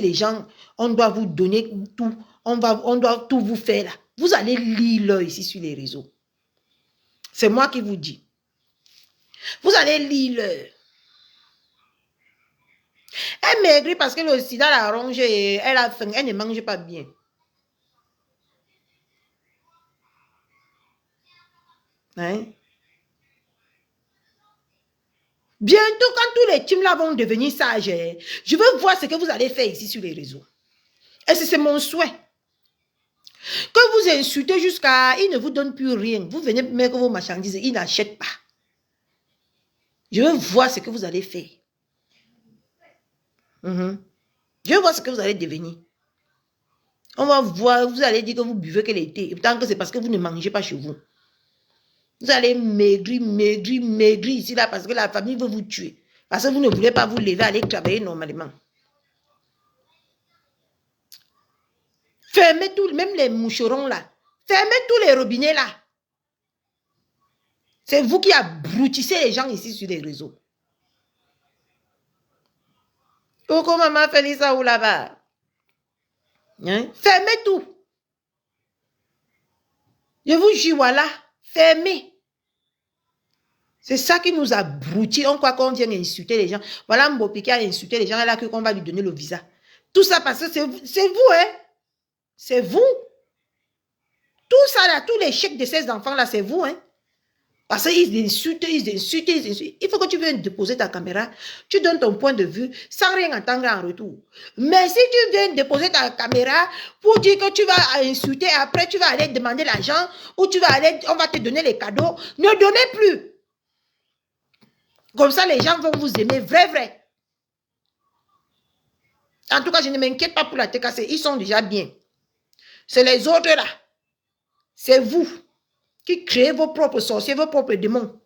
les gens, on doit vous donner tout, on doit tout vous faire là. Vous allez lire l'heure ici sur les réseaux. C'est moi qui vous dis. Vous allez lire l'heure. Elle maigrit parce que le sida la ronge et elle a faim, elle ne mange pas bien. Hein? Bientôt, quand tous les teams là vont devenir sages, je veux voir ce que vous allez faire ici sur les réseaux. Et c'est mon souhait. Que vous insultez jusqu'à... Il ne vous donne plus rien. Vous venez mettre vos marchandises, il n'achète pas. Je veux voir ce que vous allez faire. Je veux voir ce que vous allez devenir. On va voir, vous allez dire que vous buvez que l'été. Tant que c'est parce que vous ne mangez pas chez vous. Vous allez maigrir, maigrir, maigrir ici, là, parce que la famille veut vous tuer. Parce que vous ne voulez pas vous lever, aller travailler normalement. Fermez tout, même les moucherons là. Fermez tous les robinets là. C'est vous qui abrutissez les gens ici sur les réseaux. Coucou maman Félissa ou là-bas. Hein? Fermez tout. Je vous jure, voilà. Fermez. C'est ça qui nous abrutit. On croit qu'on vient insulter les gens. Voilà Mbopi qui a insulté les gens. Elle a cru qu'on va lui donner le visa. Tout ça parce que c'est vous, hein. C'est vous. Tout ça là, tous les chèques de ces enfants là, c'est vous, hein. Parce qu'ils insultent, ils insultent, ils insultent. Il faut que tu viennes déposer ta caméra, tu donnes ton point de vue sans rien entendre en retour. Mais si tu viens déposer ta caméra pour dire que tu vas insulter, après tu vas aller demander l'argent ou tu vas aller, on va te donner les cadeaux, ne donnez plus. Comme ça, les gens vont vous aimer, vrai. En tout cas, je ne m'inquiète pas pour la TKC, ils sont déjà bien. C'est les autres là. C'est vous qui créez vos propres sorciers, vos propres démons.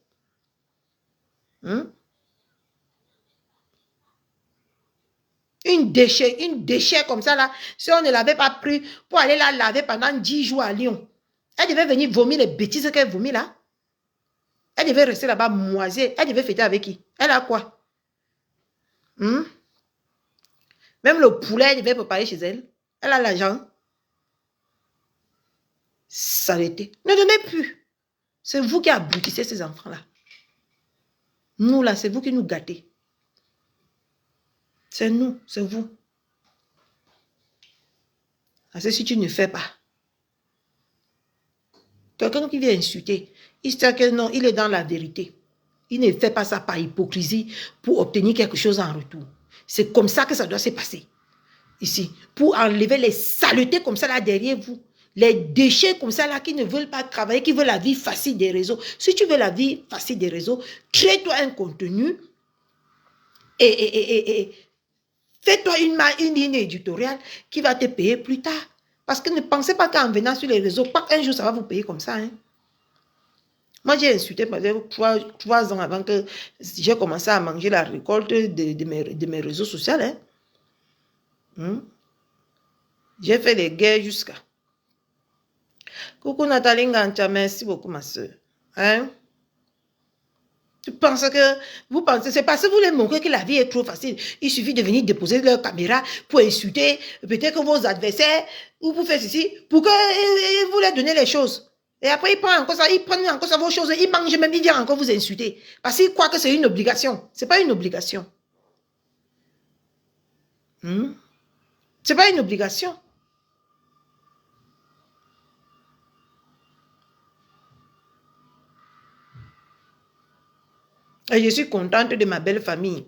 Une déchet comme ça là, si on ne l'avait pas pris pour aller la laver pendant 10 jours à Lyon, elle devait venir vomir les bêtises qu'elle vomit là. Elle devait rester là-bas moisée. Elle devait fêter avec qui? Elle a quoi? Même le poulet, elle devait préparer chez elle. Elle a l'argent. Saleté. Ne donnez plus. C'est vous qui abrutissez ces enfants-là. Nous, là, c'est vous qui nous gâtez. C'est nous, c'est vous. Parce que si tu ne fais pas, quelqu'un qui vient insulter, il sait que non, il est dans la vérité. Il ne fait pas ça par hypocrisie pour obtenir quelque chose en retour. C'est comme ça que ça doit se passer. Ici, pour enlever les saletés comme ça là derrière vous. Les déchets comme ça là qui ne veulent pas travailler, qui veulent la vie facile des réseaux. Si tu veux la vie facile des réseaux, crée-toi un contenu et fais-toi une ligne éditoriale qui va te payer plus tard. Parce que ne pensez pas qu'en venant sur les réseaux, pas qu'un jour ça va vous payer comme ça. Hein. Moi, j'ai insulté pendant 3 ans avant que j'ai commencé à manger la récolte de mes réseaux sociaux. Hein. J'ai fait des guerres jusqu'à... Coucou Nathalie Ngancha, merci beaucoup ma soeur. Hein? Tu penses que... Vous pensez, c'est parce que vous voulez montrer que la vie est trop facile. Il suffit de venir déposer leur caméra pour insulter peut-être vos adversaires ou pour faire ceci, pour que vous leur donnez les choses. Et après, ils prennent encore ça, vos choses, ils mangent même, ils viennent encore vous insulter. Parce qu'ils croient que c'est une obligation. Ce n'est pas une obligation. Ce n'est pas une obligation. Et je suis contente de ma belle famille.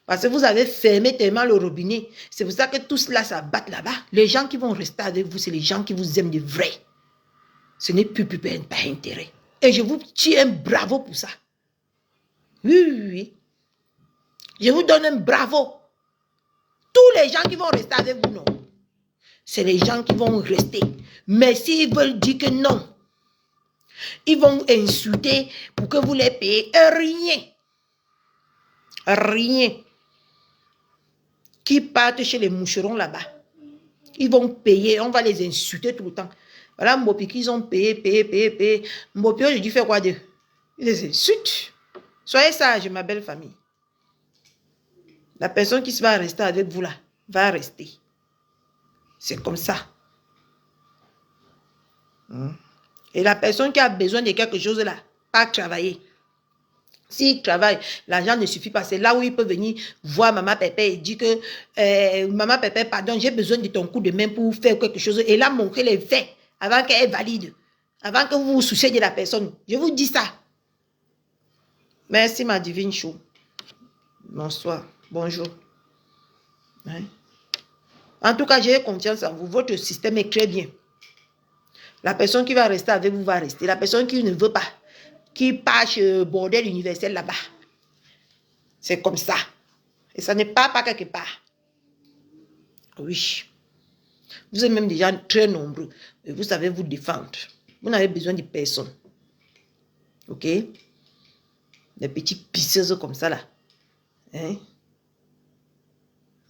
Parce que vous avez fermé tellement le robinet. C'est pour ça que tout cela, ça batte là-bas. Les gens qui vont rester avec vous, c'est les gens qui vous aiment de vrai. Ce n'est plus pas intérêt. Et je vous tire un bravo pour ça. Oui. Je vous donne un bravo. Tous les gens qui vont rester avec vous, non. C'est les gens qui vont rester. Mais s'ils veulent dire que non, ils vont insulter pour que vous les payez. Rien. Qui partent chez les moucherons là-bas. Ils vont payer, on va les insulter tout le temps. Voilà Mbopi qu'ils ont payé. Mbopi, je dis, fais quoi d'eux? Ils les insultent. Soyez sage, ma belle famille. La personne qui va rester avec vous là, va rester. C'est comme ça. Et la personne qui a besoin de quelque chose là, pas travailler. S'il travaille, l'argent ne suffit pas. C'est là où il peut venir voir Maman Pépé et dire que Maman Pépé, pardon, j'ai besoin de ton coup de main pour faire quelque chose. Et là, montrer les faits avant qu'elle valide. Avant que vous vous souciez de la personne. Je vous dis ça. Merci, ma divine chou. Bonsoir. Bonjour. Hein? En tout cas, j'ai confiance en vous. Votre système est très bien. La personne qui va rester avec vous va rester. La personne qui ne veut pas, qui part chez bordel universel là-bas. C'est comme ça. Et ça ne part pas quelque part. Oui. Vous êtes même déjà très nombreux. Et vous savez vous défendre. Vous n'avez besoin de personne. Ok? Des petites pisseuses comme ça là. Hein?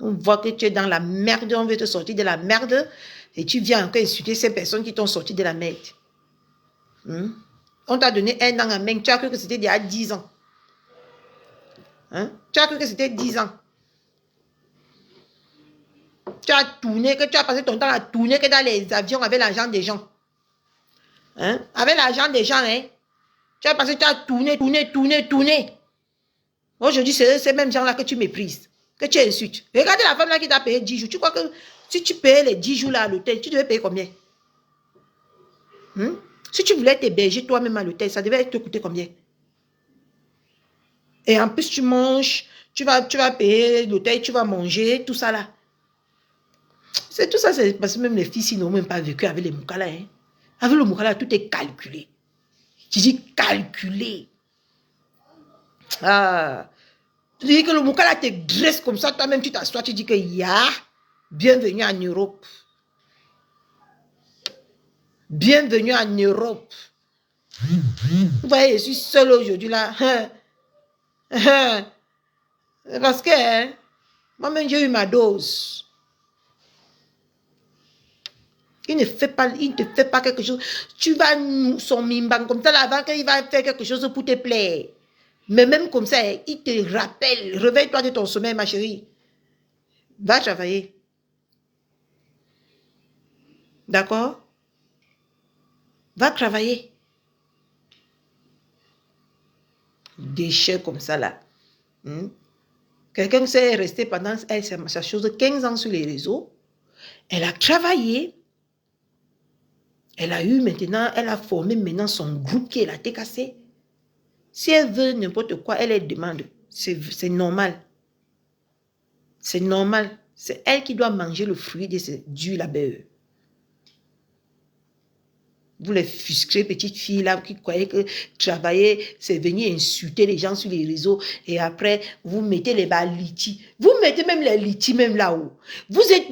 On voit que tu es dans la merde, on veut te sortir de la merde et tu viens encore insulter ces personnes qui t'ont sorti de la merde. On t'a donné un an en main, tu as cru que c'était déjà 10 ans. Tu as cru que c'était 10 ans. Tu as tourné, que tu as passé ton temps à tourner que dans les avions avec l'argent des gens. Avec l'argent des gens, tu as tourné. Aujourd'hui, c'est ces mêmes gens-là que tu méprises, que tu insultes. Regardez la femme là qui t'a payé 10 jours. Tu crois que si tu payais les 10 jours là à l'hôtel, tu devais payer combien? Si tu voulais t'héberger toi-même à l'hôtel, ça devait te coûter combien? Et en plus, tu manges, tu vas payer l'hôtel, tu vas manger, tout ça là. C'est tout ça, c'est parce que même les filles, ils n'ont même pas vécu avec les moukala. Avec le moukala, tout est calculé. Tu dis calculé. Ah. Tu dis que le moukala te dresse comme ça, toi-même tu t'assois, tu dis que bienvenue en Europe. Bienvenue en Europe. Vous voyez, je suis seule aujourd'hui là. Parce que moi-même j'ai eu ma dose. Il ne te fait pas quelque chose. Tu vas son mimban comme ça là, avant qu'il va faire quelque chose pour te plaire. Mais même comme ça, il te rappelle. Réveille-toi de ton sommeil, ma chérie. Va travailler. D'accord? Va travailler. Déchets comme ça là. Quelqu'un s'est resté pendant sa chose 15 ans sur les réseaux. Elle a travaillé. Elle a eu maintenant, elle a formé maintenant son groupe qui est la TKC. Si elle veut n'importe quoi, elle demande. C'est normal. C'est normal. C'est elle qui doit manger le fruit du labeur. Vous les frustrez, petites filles là, qui croyaient que travailler, c'est venir insulter les gens sur les réseaux et après, vous mettez les litchis. Vous mettez même les litchis même là-haut. Vous êtes...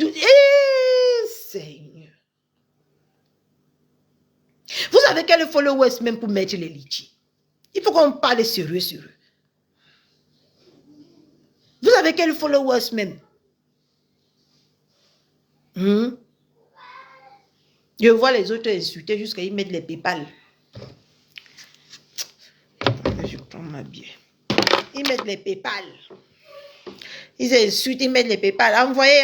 Seigneur. Vous avez quel followers même pour mettre les litchis? Il faut qu'on parle sérieux sur eux. Vous avez quel followers même? Je vois les autres insulter jusqu'à y mettre les PayPal. Je prends ma bière. Ils mettent les PayPal. Ils insultent, ils mettent les PayPal. Envoyez,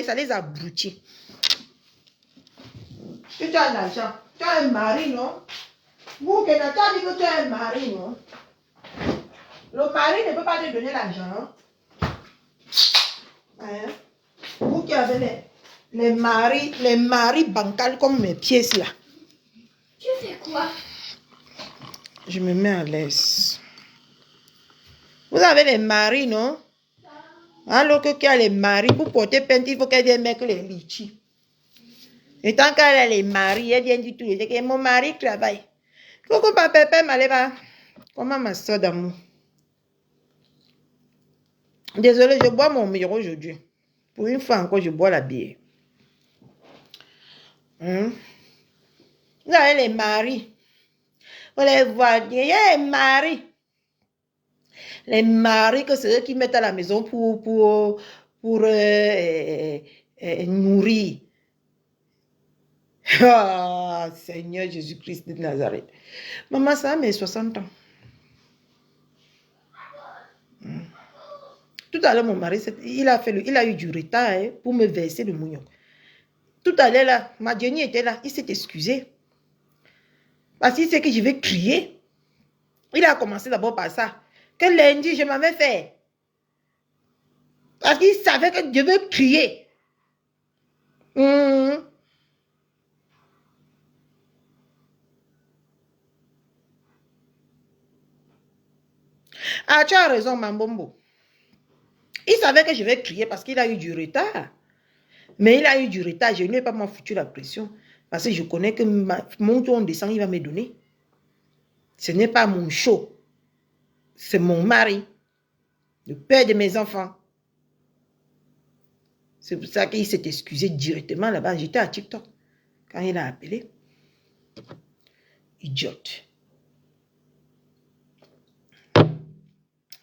ça les abrutit. Tu as l'argent. Tu as un mari, non? Vous, Kenata, tu as dit que tu as un mari, non? Le mari ne peut pas te donner l'argent. Vous qui avez les maris bancals comme mes pièces là. Tu fais quoi? Je me mets à l'aise. Vous avez les maris, non? Alors que qui a les maris, pour porter plainte, il faut qu'elle vienne mettre les litchis. Et tant qu'elle a les maris, elle vient du tout. Elle dit que mon mari travaille. Coucou, papa, Maléba. Comment ma soeur d'amour? Désolée, je bois mon meilleur aujourd'hui. Pour une fois encore, je bois la bière. Vous avez les maris. Vous les voyez, il y a les maris. Les maris que c'est eux qui mettent à la maison pour nourrir. Ah, Seigneur Jésus-Christ de Nazareth. Maman, ça a mes 60 ans. Tout à l'heure, mon mari, il a eu du retard hein, pour me verser le mougnon. Tout à l'heure, là, ma Jenny était là. Il s'est excusé. Parce qu'il sait que je vais crier. Il a commencé d'abord par ça. Que lundi, je m'avais fait. Parce qu'il savait que je vais crier. Ah, tu as raison, Mambombo. Il savait que je vais crier parce qu'il a eu du retard. Mais il a eu du retard. Je ne lui ai pas foutu la pression. Parce que je connais que mon tour descend, il va me donner. Ce n'est pas mon show. C'est mon mari. Le père de mes enfants. C'est pour ça qu'il s'est excusé directement là-bas. J'étais à TikTok. Quand il a appelé. Idiote.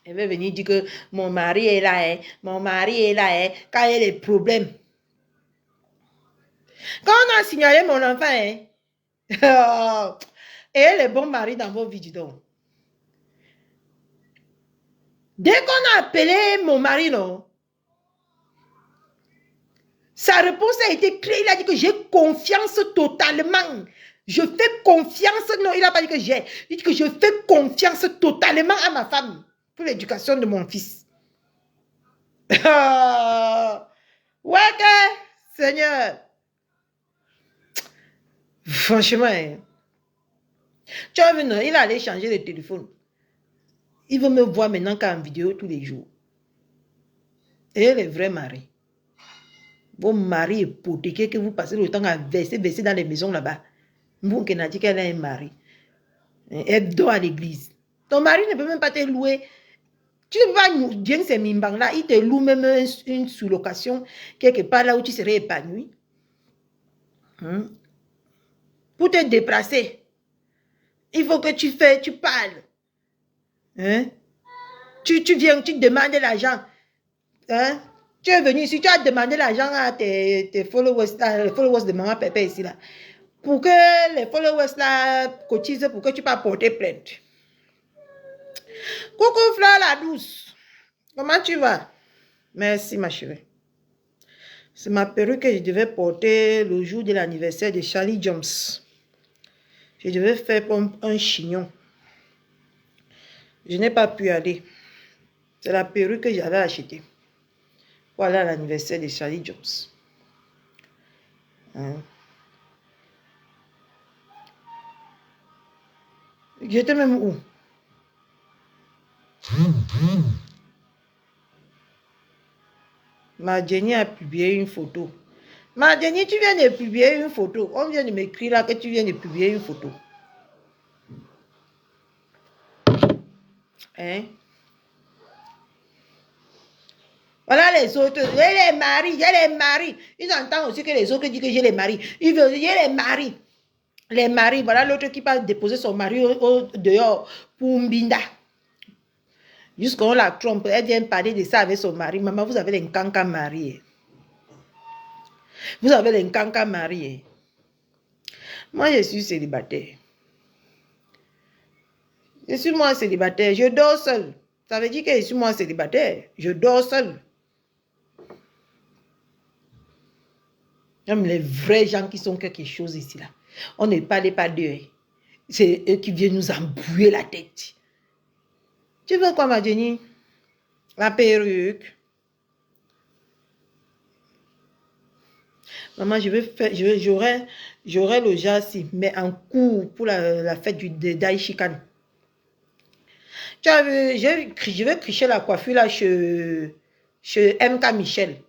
Elle veut venir dire que mon mari est là. Hein. Mon mari est là. Hein. Quand il y a des problèmes. Quand on a signalé mon enfant, hein, et les bons maris dans vos vies, donc. Dès qu'on a appelé mon mari, non, sa réponse a été claire. Il a dit que j'ai confiance totalement. Je fais confiance. Non, il n'a pas dit que j'ai. Il dit que je fais confiance totalement à ma femme pour l'éducation de mon fils. Ouais, Seigneur. Franchement, hein. Tu as vu, non, il allait changer de téléphone. Il veut me voir maintenant qu'en vidéo tous les jours. Et les vrais maris. Vos maris hypothéqués que vous passez le temps à verser dans les maisons là-bas. Vous qui n'a dit qu'elle a un mari. Elle dort à l'église. Ton mari ne peut même pas te louer. Tu ne peux pas nous dire ces mimbang là. Il te loue même une sous-location quelque part là où tu serais épanoui. Pour te déplacer. Il faut que tu parles. Hein? Tu viens, tu demandes l'argent. Hein? Tu es venu ici, tu as demandé l'argent à tes followers, les followers de Maman Pépé ici là. Pour que les followers là cotisent pour que tu puisses porter plainte. Coucou Fleur la douce. Comment tu vas? Merci ma chérie. C'est ma perruque que je devais porter le jour de l'anniversaire de Charlie Jones. Je devais faire un chignon. Je n'ai pas pu aller. C'est la perruque que j'avais achetée. Voilà l'anniversaire de Charlie Jones. Hein? J'étais même où? Ma Jenny a publié une photo. Ma Jenny, tu viens de publier une photo. On vient de m'écrire là que tu viens de publier une photo. Hein? Voilà les autres. J'ai les maris, j'ai les maris. Ils entendent aussi que les autres disent que j'ai les maris. Ils veulent dire les maris. Les maris, voilà l'autre qui passe déposer son mari dehors pour Mbinda. Jusqu'on la trompe, elle vient parler de ça avec son mari. Maman, vous avez les cancans mariés. Vous avez les cancans mariés. Moi, je suis célibataire. Je suis moi célibataire. Je dors seul. Ça veut dire que je suis moi célibataire. Je dors seul. Comme les vrais gens qui sont quelque chose ici là. On ne parle pas d'eux. C'est eux qui viennent nous embrouiller la tête. Tu veux quoi, ma Jenny? La perruque. Maman, j'aurai le jassi, mais en cours pour la fête de Daishikan. Tu as vu, je vais tricher la coiffure là chez MK Michel.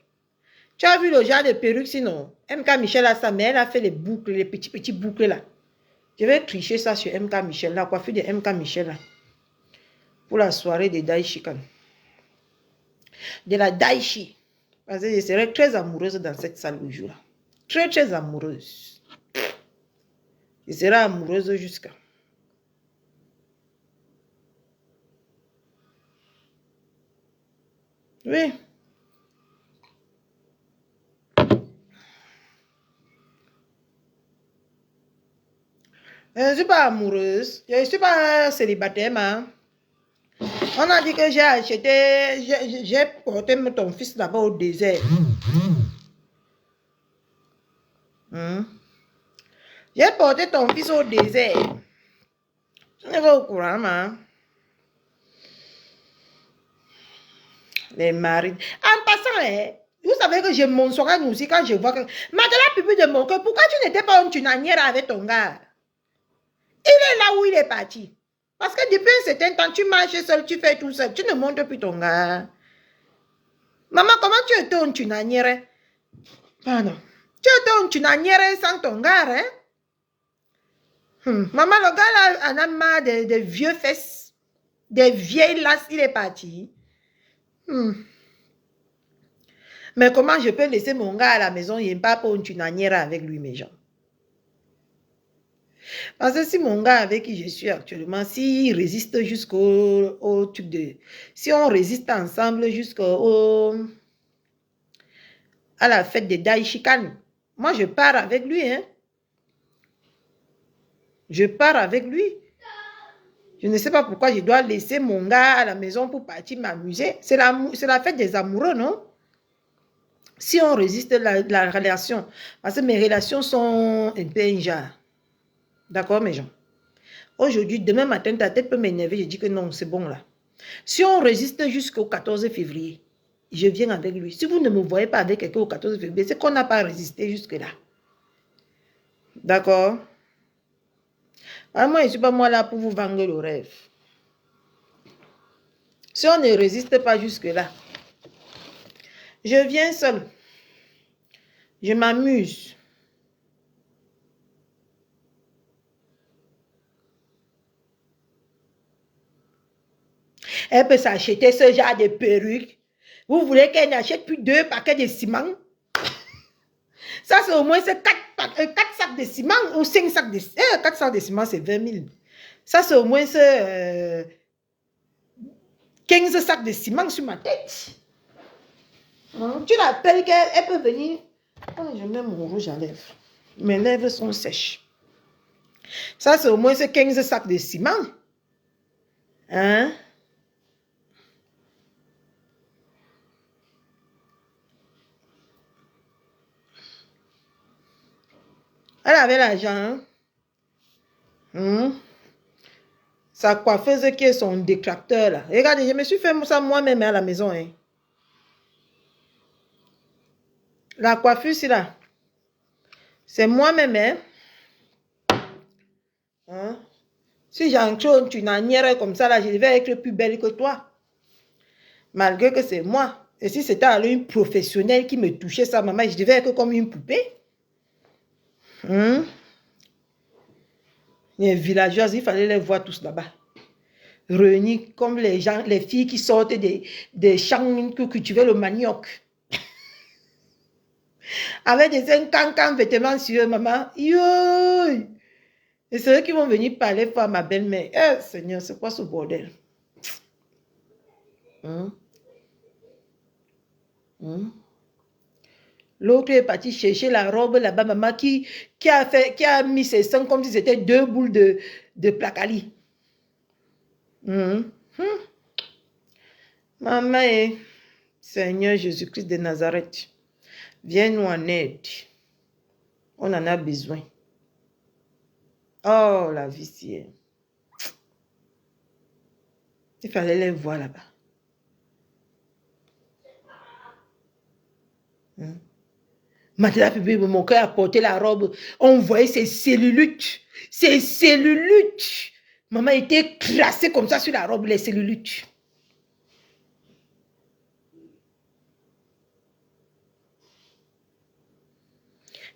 Tu as vu le genre de perruque sinon? MK Michel a ça, mais elle a fait les boucles, les petits boucles là. Je vais tricher ça sur MK Michel, la coiffure de MK Michel là. Pour la soirée de Daishikan. De la Daishi. Parce que je serai très amoureuse dans cette salle le jour là. Très, très amoureuse. Je serai amoureuse jusqu'à. Oui. Je ne suis pas amoureuse. Je ne suis pas célibataire, mais On a dit que j'ai acheté, j'ai porté ton fils d'abord au désert. J'ai porté ton fils au désert. Je n'ai pas au courant, man. Les maris. En passant, vous savez que je m'en aussi quand je vois que... Madela Pipi de mon cœur, pourquoi tu n'étais pas une tunanière avec ton gars? Il est là où il est parti. Parce que depuis un certain temps, tu marches seul, tu fais tout seul. Tu ne montres plus ton gars. Maman, comment tu étais une tunanière? Pardon. Tu étais une tunanière sans ton gars, hein? Maman, le gars là, en a marre des vieux fesses, des vieilles lasses, il est parti. Mais comment je peux laisser mon gars à la maison, il n'est pas pour une tunanière avec lui, mes gens? Parce que si mon gars avec qui je suis actuellement, s'il résiste jusqu'au truc de... Si on résiste ensemble à la fête des Daishikan, moi je pars avec lui, hein. Je pars avec lui. Je ne sais pas pourquoi je dois laisser mon gars à la maison pour partir m'amuser. C'est la fête des amoureux, non? Si on résiste la relation, parce que mes relations sont un peu injures. D'accord, mes gens? Aujourd'hui, demain matin, ta tête peut m'énerver. Je dis que non, c'est bon là. Si on résiste jusqu'au 14 février, je viens avec lui. Si vous ne me voyez pas avec quelqu'un au 14 février, c'est qu'on n'a pas résisté jusque-là. D'accord? Alors moi, je ne suis pas moi là pour vous vendre le rêve. Si on ne résiste pas jusque-là, je viens seul. Je m'amuse. Elle peut s'acheter ce genre de perruques. Vous voulez qu'elle n'achète plus 2 paquets de ciment? Ça, c'est au moins 4 sacs de ciment ou 5 sacs de ciment. 4 sacs de ciment, c'est 20 000. Ça, c'est au moins 15 sacs de ciment sur ma tête. Tu l'appelles qu'elle peut venir. Oh, je mets mon rouge à lèvres. Mes lèvres sont sèches. Ça, c'est au moins 15 sacs de ciment. Hein? Elle avait l'argent. Sa coiffeuse qui est son détracteur là. Regardez, je me suis fait ça moi-même à la maison. Hein. La coiffure, là. C'est moi-même. Hein? Si j'entre une anière comme ça, là, je vais être plus belle que toi. Malgré que c'est moi. Et si c'était alors une professionnelle qui me touchait ça, maman, je devais être comme une poupée. Les villageoises, il fallait les voir tous là-bas. Réunis comme les gens, les filles qui sortent des champs que cultivaient le manioc. Avec des cancans vêtements sur eux, maman. Yo! Et c'est eux qui vont venir parler pour ma belle-mère. Eh, Seigneur, c'est quoi ce bordel? L'autre est parti chercher la robe là-bas, maman, qui a mis ses seins comme si c'était 2 boules de placali. Maman, Seigneur Jésus-Christ de Nazareth, viens nous en aide. On en a besoin. Oh, la vie, c'est... Il fallait les voir là-bas. Maintenant, mon cœur a porté la robe. On voyait ses cellulutes. Ses cellulutes. Maman était classée comme ça sur la robe, les cellulutes.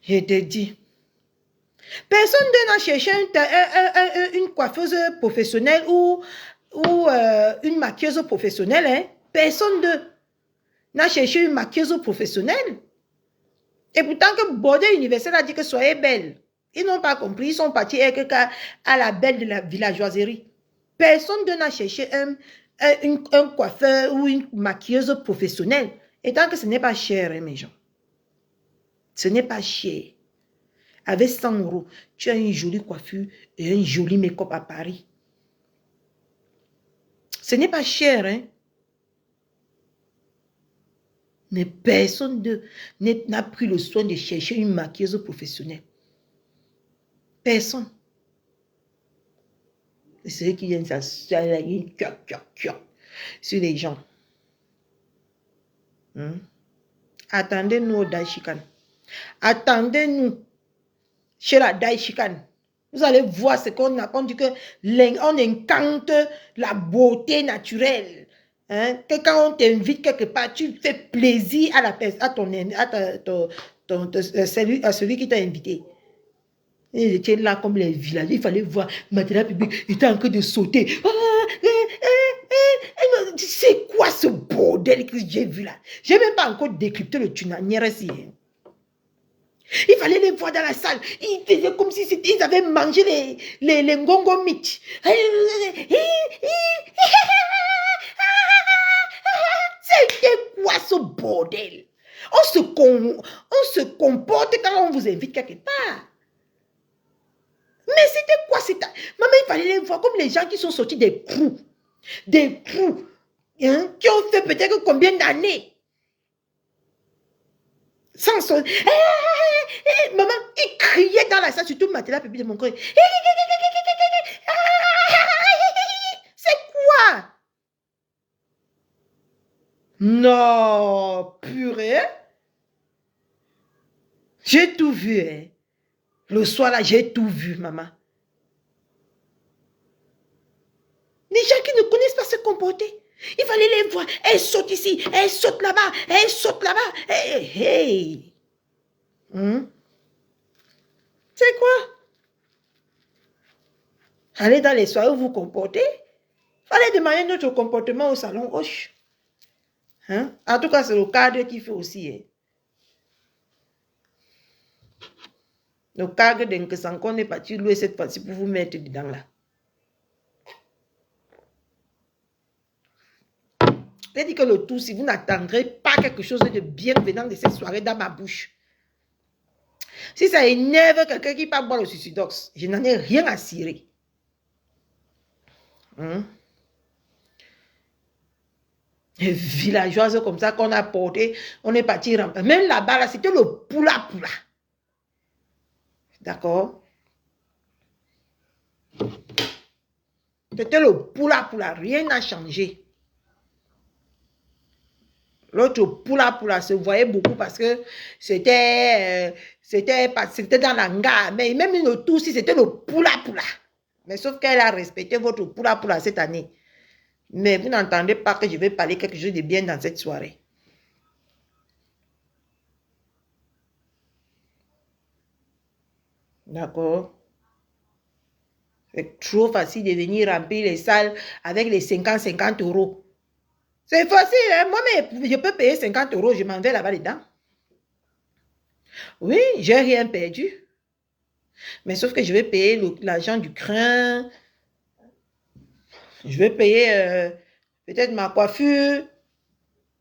Je te dis. Personne n'a cherché une coiffeuse professionnelle ou une maquilleuse professionnelle. Hein? Personne n'a cherché une maquilleuse professionnelle. Et pourtant que Bordeaux Universel a dit que soyez belle. Ils n'ont pas compris. Ils sont partis à la belle de la villageoiserie. Personne n'a cherché un coiffeur ou une maquilleuse professionnelle. Et tant que ce n'est pas cher, hein, mes gens. Ce n'est pas cher. Avec 100 €, tu as une jolie coiffure et un joli make-up à Paris. Ce n'est pas cher, hein. Mais personne n'a pris le soin de chercher une maquilleuse professionnelle. Personne. C'est ceux qui viennent s'asseoir sur les gens. Attendez-nous au Daishikan. Attendez-nous chez la Daishikan. Vous allez voir ce qu'on a. On dit qu'on incante la beauté naturelle. Hein? Que quand on t'invite quelque part, tu fais plaisir à la personne, à celui qui t'a invité. Il était là comme les villages. Il fallait voir Matela Public. Il était en train de sauter. C'est quoi ce bordel que j'ai vu là? Je n'ai même pas encore décrypté le tunanière ici. Il fallait les voir dans la salle. Ils faisaient comme si ils avaient mangé les ngongo meat. C'était quoi ce bordel? On se comporte quand on vous invite quelque part. Mais c'était quoi? Maman, il fallait les voir comme les gens qui sont sortis des trous. Des trous. Hein, qui ont fait peut-être combien d'années. Sans son... maman, il criait dans la salle, surtout Matela Public de mon coin. C'est quoi? Non, purée. J'ai tout vu, hein. Le soir là, j'ai tout vu, maman. Les gens qui ne connaissent pas se comporter. Il fallait les voir. Elle saute ici, elle saute là-bas, elle saute là-bas. Hey. C'est quoi? Allez dans les soirées où vous comportez. Fallait demander notre comportement au salon Hoche. Hein? En tout cas, c'est le cadre qui fait aussi. Hein? Le cadre d'Enkesankon est parti louer cette fois-ci pour vous mettre dedans là. Je dis que le tout, si vous n'attendrez pas quelque chose de bien venant de cette soirée dans ma bouche. Si ça énerve quelqu'un qui part boire le suicidox, je n'en ai rien à cirer. Les villageoises comme ça qu'on a porté, on est parti remplir. Même là-bas, là, c'était le poula-poula. D'accord? C'était le poula-poula, rien n'a changé. L'autre poula-poula se voyait beaucoup parce que c'était dans l'hangar. Mais même le tout, si c'était le poula-poula. Mais sauf qu'elle a respecté votre poula-poula cette année. Mais vous n'entendez pas que je vais parler quelque chose de bien dans cette soirée. D'accord? C'est trop facile de venir remplir les salles avec les 50 euros. C'est facile, hein? Moi-même, je peux payer 50 euros, je m'en vais là-bas dedans. Oui, j'ai rien perdu. Mais sauf que je vais payer l'argent du crin. Je vais payer peut-être ma coiffure.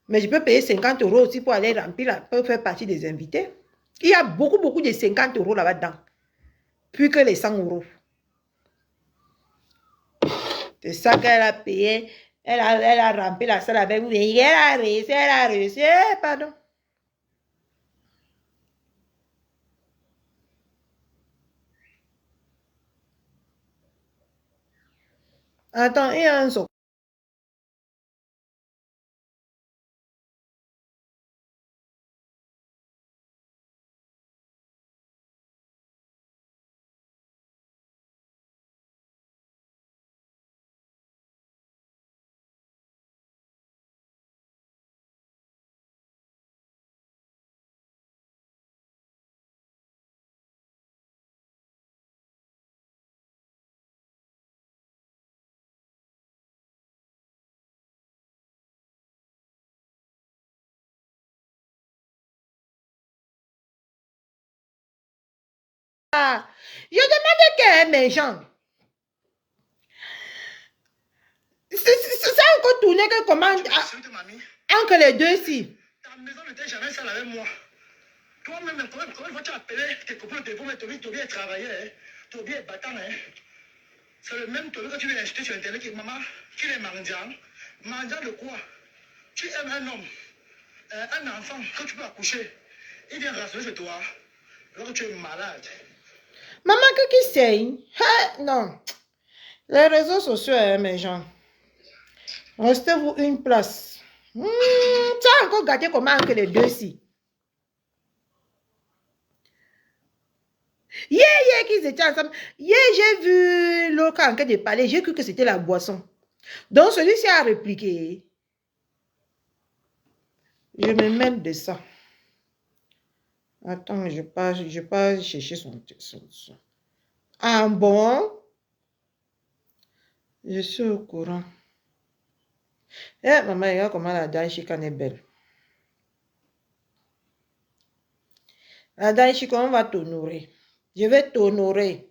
Mais je peux payer 50 euros aussi pour aller remplir, pour faire partie des invités. Il y a beaucoup de 50 euros là-bas dedans. Plus que les 100 euros. C'est ça qu'elle a payé. Elle a rempli la salle avec vous. Elle a réussi. Pardon. Attends, il y a un son. Je demande qu'elle mes gens. Ça a encore tourné que comment entre les deux ici. Ta maison n'était jamais sale avec moi. Toi-même, comment tu as appelé tes copains de téléphone, tu as bien travaillé, tu as bien battant. C'est le même tonneau que tu viens acheter sur Internet qui maman, qui est mendiant. Mendiant de quoi? Tu aimes un homme, un enfant que tu peux accoucher. Il vient rassurer chez toi. Alors que tu es malade. Maman, que qui c'est? Non. Les réseaux sociaux, hein, mes gens. Restez-vous une place. Ça a encore gâté comment que les deux-ci. Hier, qu'ils étaient ensemble. Hier, j'ai vu l'autre en train de parler. J'ai cru que c'était la boisson. Donc, celui-ci a répliqué. Je me mêle de ça. Attends, je pas chercher son. Ah bon? Je suis au courant. Eh, maman, regarde comment la dame chicane est belle. La dame chicane, on va t'honorer. Je vais t'honorer.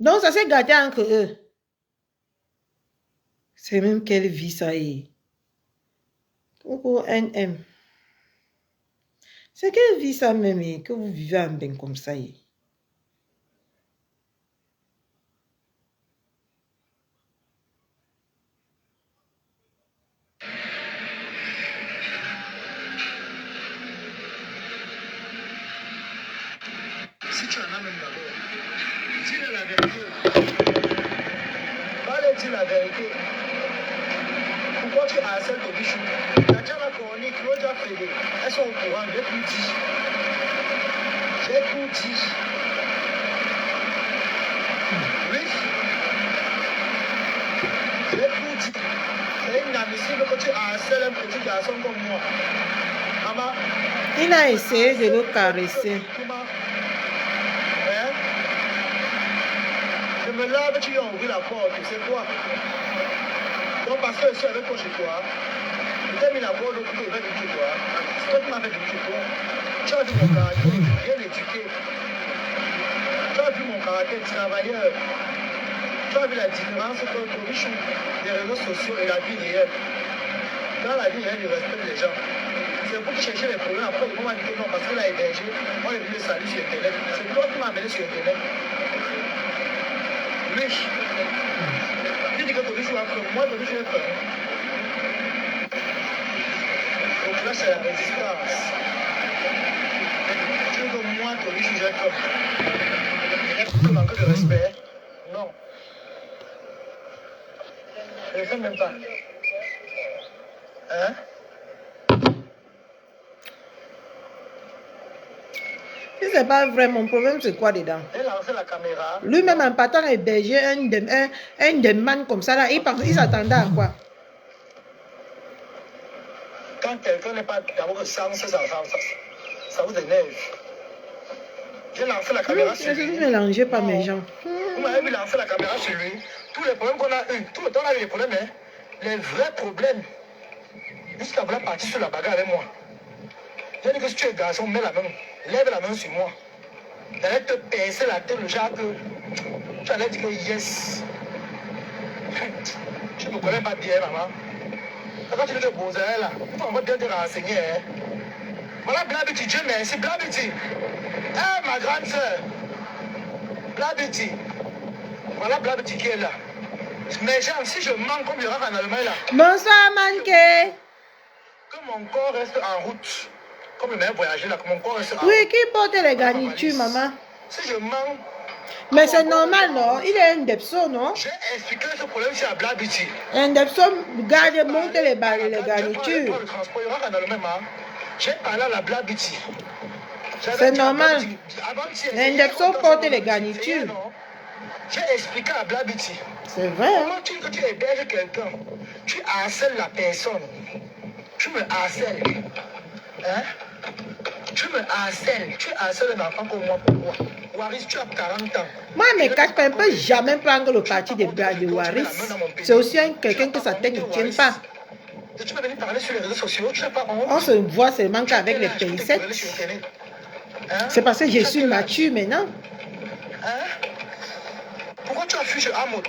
Donc, ça s'est gâté entre eux. C'est même quelle vie ça est. Coucou NM. C'est quelle vie ça même que vous vivez en bien comme ça. Si tu en as même d'abord, dis-le la vérité. Va dire la vérité. Pourquoi tu harcèles ton bichou? La déjà la chronique, l'autre a fait. Elles sont au courant, j'ai tout dit. J'ai tout dit. Oui. J'ai tout dit. C'est inadmissible que tu harcèles un petit garçon comme moi. Maman. Il a essayé de le caresser. Hein? Je me lave, tu lui as ouvert la porte, c'est quoi? Donc parce que je suis avec toi chez toi, je t'ai mis la porte au couteau, il va venir chez toi. C'est toi qui m'as fait venir chez toi. Tu as vu mon caractère, bien éduqué. Tu as vu mon caractère travailleur. Tu as vu la différence entre le bichou des réseaux sociaux et la vie réelle. Dans la vie réelle, il respecte les gens. C'est pour te chercher les problèmes. Après, le moment dit que non, parce qu'il a hébergé, on est venu le saluer sur Internet. C'est toi qui m'as amené sur Internet. Oui. Tu dis que ton bichou a peur. Moi, ton bichou a peur. Donc là, c'est la résistance. Tu dis que moi, ton bichou, j'ai peur. Est-ce que tu manques de respect? Non. Je ne sais même pas. Hein? Si c'est pas vrai, mon problème c'est quoi dedans? Elle a lancé la caméra. Lui-même en partant héberger un demande comme ça, là, il s'attendait à quoi? Quand quelqu'un n'est pas dans votre sens, ça vous énerve. J'ai lancé la caméra sur lui. Ne mélangez pas mes gens. Vous m'avez vu lancer la caméra sur lui. Tous les problèmes qu'on a eu, tout le temps on a eu des problèmes, hein. Les vrais problèmes. Jusqu'à vouloir partir sur la bagarre avec moi. J'ai dit que si tu es garçon, mets la main, lève la main sur moi. J'allais te pincer la tête, le genre que tu allais dire que yes. Tu ne me connais pas bien, maman. Quand tu dis que Bozé là, on va bien te renseigner. Hein. Voilà Blabiti, Dieu merci, Blabiti. Eh, ma grande soeur. Blabiti. Voilà Blabiti qui est là. Mais genre, si je manque comme il y aura en Allemagne là. Bonsoir, Manqué. Que mon corps reste en route. Comme le meilleur voyager là, que mon corps reste en route. Oui, qui porte les garnitures, maman? Si je manque. Mais c'est normal, non? Il est un depso, non? J'ai expliqué ce problème sur Blabiti. Un depso garde, monte les garnitures. Le transport, il y aura en Allemagne. J'ai parlé à la Blabiti. C'est normal. Un depso porte les garnitures. J'ai expliqué à Blabiti. C'est vrai, hein? Comment tu héberges quelqu'un, tu harcèles la personne. Tu me harcèles. Hein? Tu me harcèles. Tu harcèles un enfant comme moi. Pourquoi? Waris, tu as 40 ans. Moi, mes quatre ne peut jamais prendre le parti de Waris. C'est aussi quelqu'un que sa tête ne tient pas. Et tu peux venir parler sur les réseaux sociaux, tu n'as pas honte. On se voit seulement qu'avec les pincettes. C'est parce que je suis mature maintenant. Hein? Pourquoi tu as fui chez Hamout?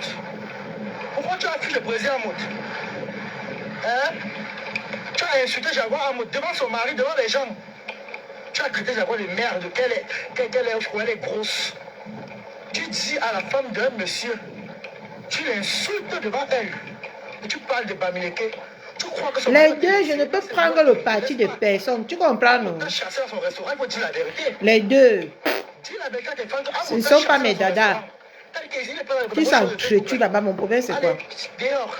Pourquoi tu as fui le président Hamout? Hein? Tu as insulté Jaguar Amout devant son mari, devant les gens. Tu as traité Jaguar de merde, qu'elle est grosse. Tu dis à la femme d'un monsieur, tu l'insultes devant elle. Et tu parles de Bamileke. Tu crois que son Les deux, je ne peux prendre le parti de personne. Tu comprends, non? Tu as chassé à son restaurant, il faut dire la vérité. Les deux. Dis la vérité à tes fans. Ce ne sont pas mes dadas. Tu s'entretues là-bas, mon problème, c'est quoi? Dehors.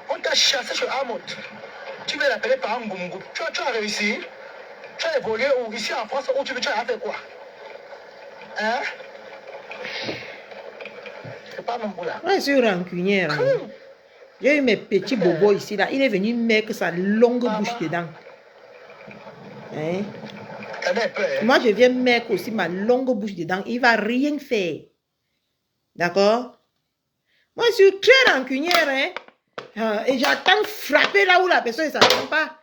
On t'a chassé sur Amout. Tu veux l'appeler par Ngumgu. Tu as réussi. Tu as évolué où? Ici en France, où tu as fait quoi? Hein? C'est pas mon boulot. Moi, je suis rancunière. Hein. J'ai eu mes petits bobos ici, là. Il est venu mettre sa longue bouche dedans. Hein? Moi, je viens mettre aussi ma longue bouche dedans. Il ne va rien faire. D'accord? Moi, je suis très rancunière. Hein? Et j'attends frapper là où la personne ne s'attend pas.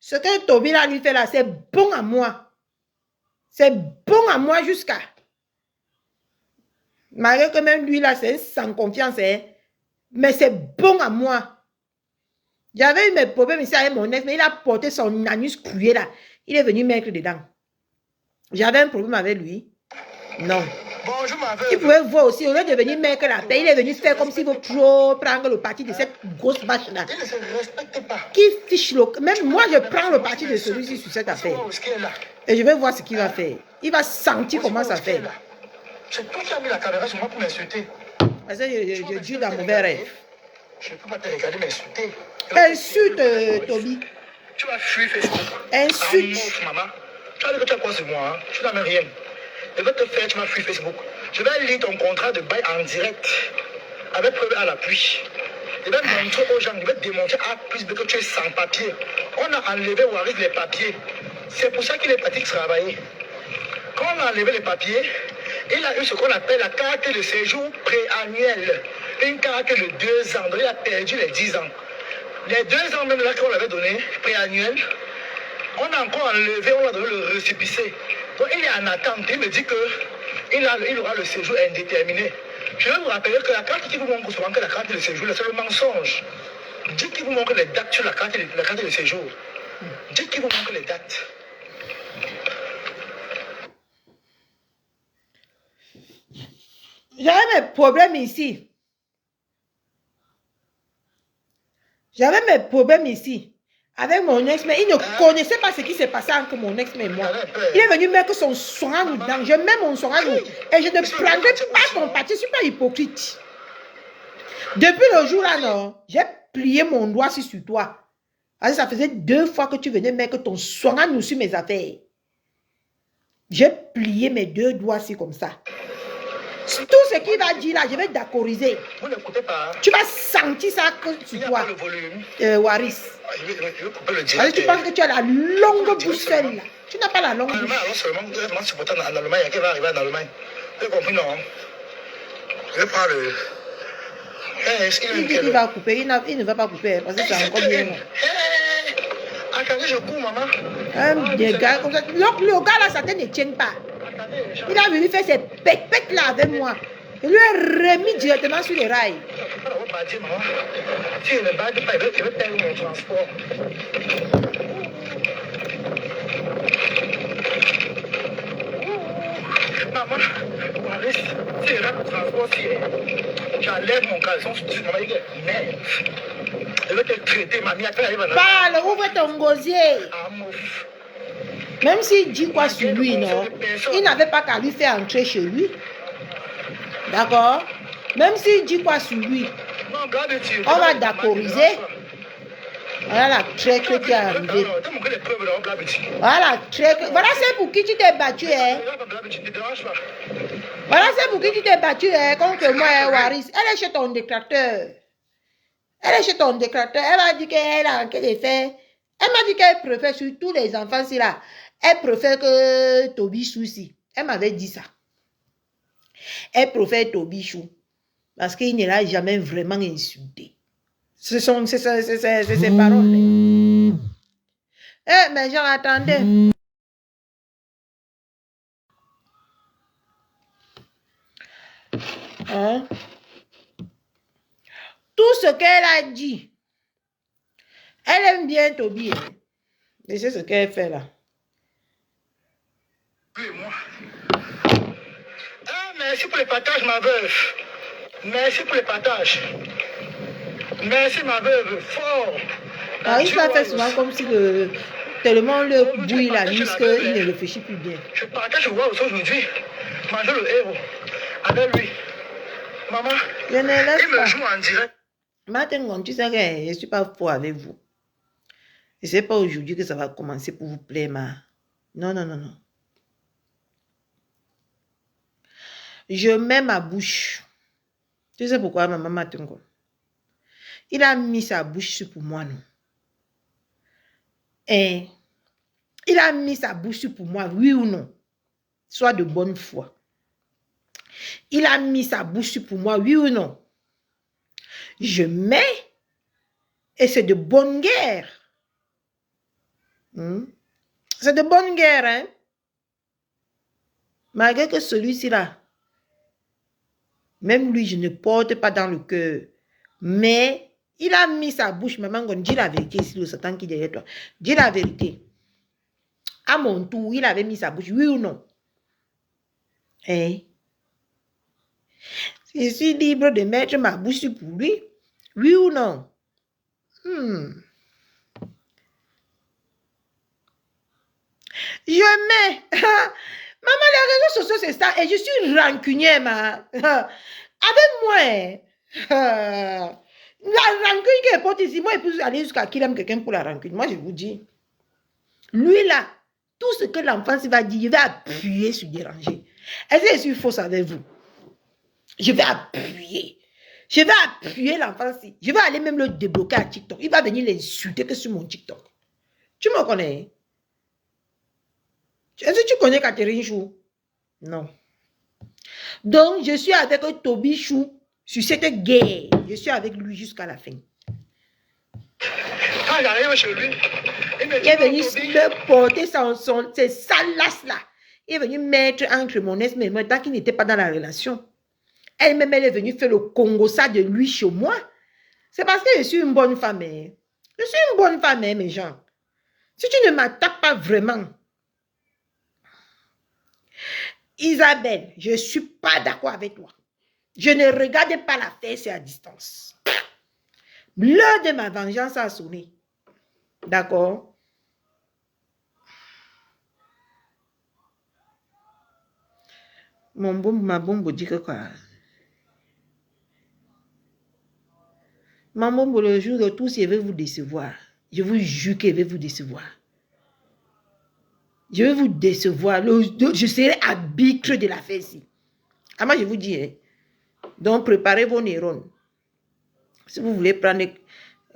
Ce que Toby là lui fait là, c'est bon à moi. C'est bon à moi jusqu'à... Malgré que même lui là, c'est sans confiance. Hein? Mais c'est bon à moi. J'avais eu mes problèmes ici avec mon ex, mais il a porté son anus crué là. Il est venu mettre dedans. J'avais un problème avec lui. Non. Bonjour, ma veuve. Il pouvait voir aussi, au lieu de venir mettre la paix, il est venu faire comme s'il veut trop prendre le parti de cette grosse vache là. Il ne se respecte pas. Qui fiche le... Même moi, je prends le parti de celui-ci sur cette affaire. Et je vais voir ce qu'il va faire. Il va sentir comment ça fait. C'est toi qui as mis la caméra sur moi pour m'insulter. Parce que je dis dans mauvais rêve. Je ne peux pas te regarder m'insulter. Insulte, Toby. Tu vas fuir Facebook. Insulte. Maman. Tu as dit que tu as quoi sur moi, hein? Tu n'as même rien. Je vais te faire, tu m'as fuir Facebook. Je vais lire ton contrat de bail en direct. Avec preuve à l'appui. Je vais montrer aux gens, je vais démontrer à plus de que tu es sans papier. On a enlevé Waris les papiers. C'est pour ça qu'il est parti travailler. Quand on a enlevé les papiers, il a eu ce qu'on appelle la carte de séjour préannuelle. Une carte de 2 ans. Donc il a perdu les 10 ans. Les 2 ans même là qu'on l'avait donné, préannuel, on a encore enlevé, on a donné le récépissé. Donc il est en attente. Il me dit qu'il aura le séjour indéterminé. Je vais vous rappeler que la carte qui vous montre souvent que la carte de séjour, c'est le mensonge. Dites qu'il vous montre les dates sur la carte de séjour. Dites qu'il vous montre les dates. J'avais mes problèmes ici. J'avais mes problèmes ici. Avec mon ex, mais il ne connaissait pas ce qui s'est passé entre mon ex et moi. Il est venu mettre son soin dedans. Je mets mon soin et je ne prendrai pas ton parti. Je ne suis pas hypocrite. Depuis le jour là, non, j'ai plié mon doigt sur toi. Alors, ça faisait 2 fois que tu venais mettre ton soin sur mes affaires. J'ai plié mes 2 doigts ici comme ça. Tout ce qu'il va dire là, je vais d'accordiser. Vous n'écoutez pas. Tu vas sentir ça sur toi. Waris. Je vais couper le direct. Alors, tu penses que tu as la longue bouche seule là. Tu n'as pas la longue bouche. Alors seulement, moi je suis pourtant en Allemagne, il va arriver en Allemagne. Tu as compris, non? Je vais prendre le... Il dit qu'il va couper, il ne va pas couper parce que c'est encore bien. Attendez, je cours, maman. Un des gars comme ça. Le gars là, ça ne tient pas. Il a venu faire ses pètes là avec moi. Il lui a remis directement sur les rails. Si je ne bats pas, il veut perdre mon transport. Maman, Waris, si je rate le transport, tu enlèves mon caleçon, tu m'as dit que merde. Je vais te traiter, mamie. Parle, ouvre ton gosier. Même s'il dit quoi sur lui, non, il n'avait pas qu'à lui faire entrer chez lui. D'accord? Même s'il dit quoi sur lui, on va d'accordiser. Voilà la traque qui est arrivée. Voilà la traque. Voilà c'est pour qui tu t'es battu, hein. Voilà c'est pour qui tu t'es battu, hein, contre moi, Waris. Elle est chez ton déclarateur. Elle est chez ton déclarateur. Elle m'a dit qu'elle a enquête de faire. Elle m'a dit qu'elle préfère sur tous les enfants, si là. Elle préfère que Tobichou ici. Elle m'avait dit ça. Elle préfère Tobichou. Parce qu'il ne l'a jamais vraiment insulté. Ce sont ses paroles. Eh, mais j'en attendais. Hein? Tout ce qu'elle a dit, Elle aime bien Toby. Et c'est ce qu'elle fait là. Et moi. Ah, merci pour les partages, ma veuve. Merci pour les partages. Merci, ma veuve. Fort. Alors, il va faire souvent comme si tellement le bouille la nuit qu'il ne réfléchit plus bien. Je partage, je vois aussi aujourd'hui. Manger le héros. Avec lui. Maman, Je ne laisse il me pas. joue en direct. Maintenant, tu sais que je ne suis pas faux avec vous. Et ce n'est pas aujourd'hui que ça va commencer pour vous plaire, ma. Non, non, non, non. Je mets ma bouche. Tu sais pourquoi, maman Matungo? Il a mis sa bouche pour moi, non? Et il a mis sa bouche pour moi, oui ou non? Soit de bonne foi. Il a mis sa bouche pour moi, oui ou non? Je mets et c'est de bonne guerre. C'est de bonne guerre, hein? Malgré que celui-ci là, même lui, je ne porte pas dans le cœur. Mais il a mis sa bouche, maman, dis la vérité, si le Satan qui est derrière toi. Dis la vérité. À mon tour, il avait mis sa bouche, oui ou non? Hein? Je suis libre de mettre ma bouche pour lui, oui ou non? Je mets. Maman, les réseaux sociaux, c'est ça. Et je suis rancunière, ma. Avec moi. La rancune qui est portée ici, moi, je peux aller jusqu'à qu'il aime quelqu'un pour la rancune. Moi, je vous dis. Lui, là, tout ce que l'enfant va dire, je vais appuyer sur déranger. Est-ce que je suis fausse avec vous? Je vais appuyer. Je vais appuyer l'enfant. Je vais aller même le débloquer à TikTok. Il va venir l'insulter que sur mon TikTok. Tu me connais? Est-ce que tu connais Catherine Chou? Non. Donc, je suis avec Toby Chou sur cette guerre. Je suis avec lui jusqu'à la fin. Quand j'arrive chez lui, il est venu me porter ses salasses là. Il est venu mettre entre mon ex et moi tant qu'il n'était pas dans la relation. Elle-même, elle est venue faire le Congo ça de lui chez moi. C'est parce que je suis une bonne femme. Hein. Je suis une bonne femme, hein, mes gens. Si tu ne m'attaques pas vraiment, Isabelle, je ne suis pas d'accord avec toi. Je ne regarde pas la fesse à distance. L'heure de ma vengeance a sonné. D'accord? Ma bombe dit que quoi? Ma bombe, le jour de tous, je vais vous décevoir. Je vous jure qu'elle va vous décevoir. Je vais vous décevoir. Je serai arbitre de la fesse. Ah, moi, je vous dis, hein. Donc, préparez vos neurones. Si vous voulez prendre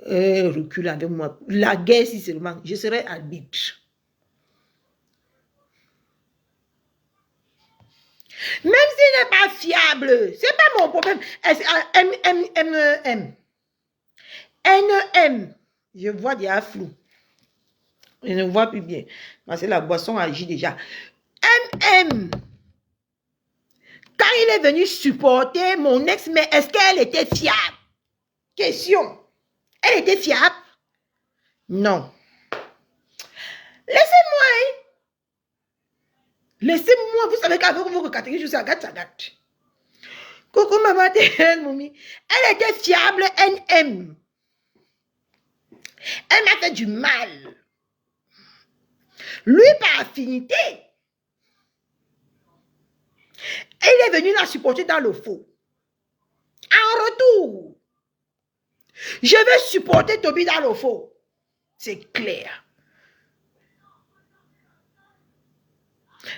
recul avec moi, la guerre, si seulement, je serai arbitre. Même s'il n'est pas fiable, c'est pas mon problème. NM, je vois des flou. Je ne vois plus bien. Parce que la boisson agit déjà. MM, quand il est venu supporter mon ex, mais est-ce qu'elle était fiable? Question. Elle était fiable? Non. Laissez-moi, hein. Laissez-moi. Vous savez qu'avec vous, Catherine, je suis à gâte. Coucou, maman, Moumi. Elle était fiable, NM. Elle m'a fait du mal. Lui, par affinité, elle est venue la supporter dans le faux. En retour, je vais supporter Toby dans le faux. C'est clair.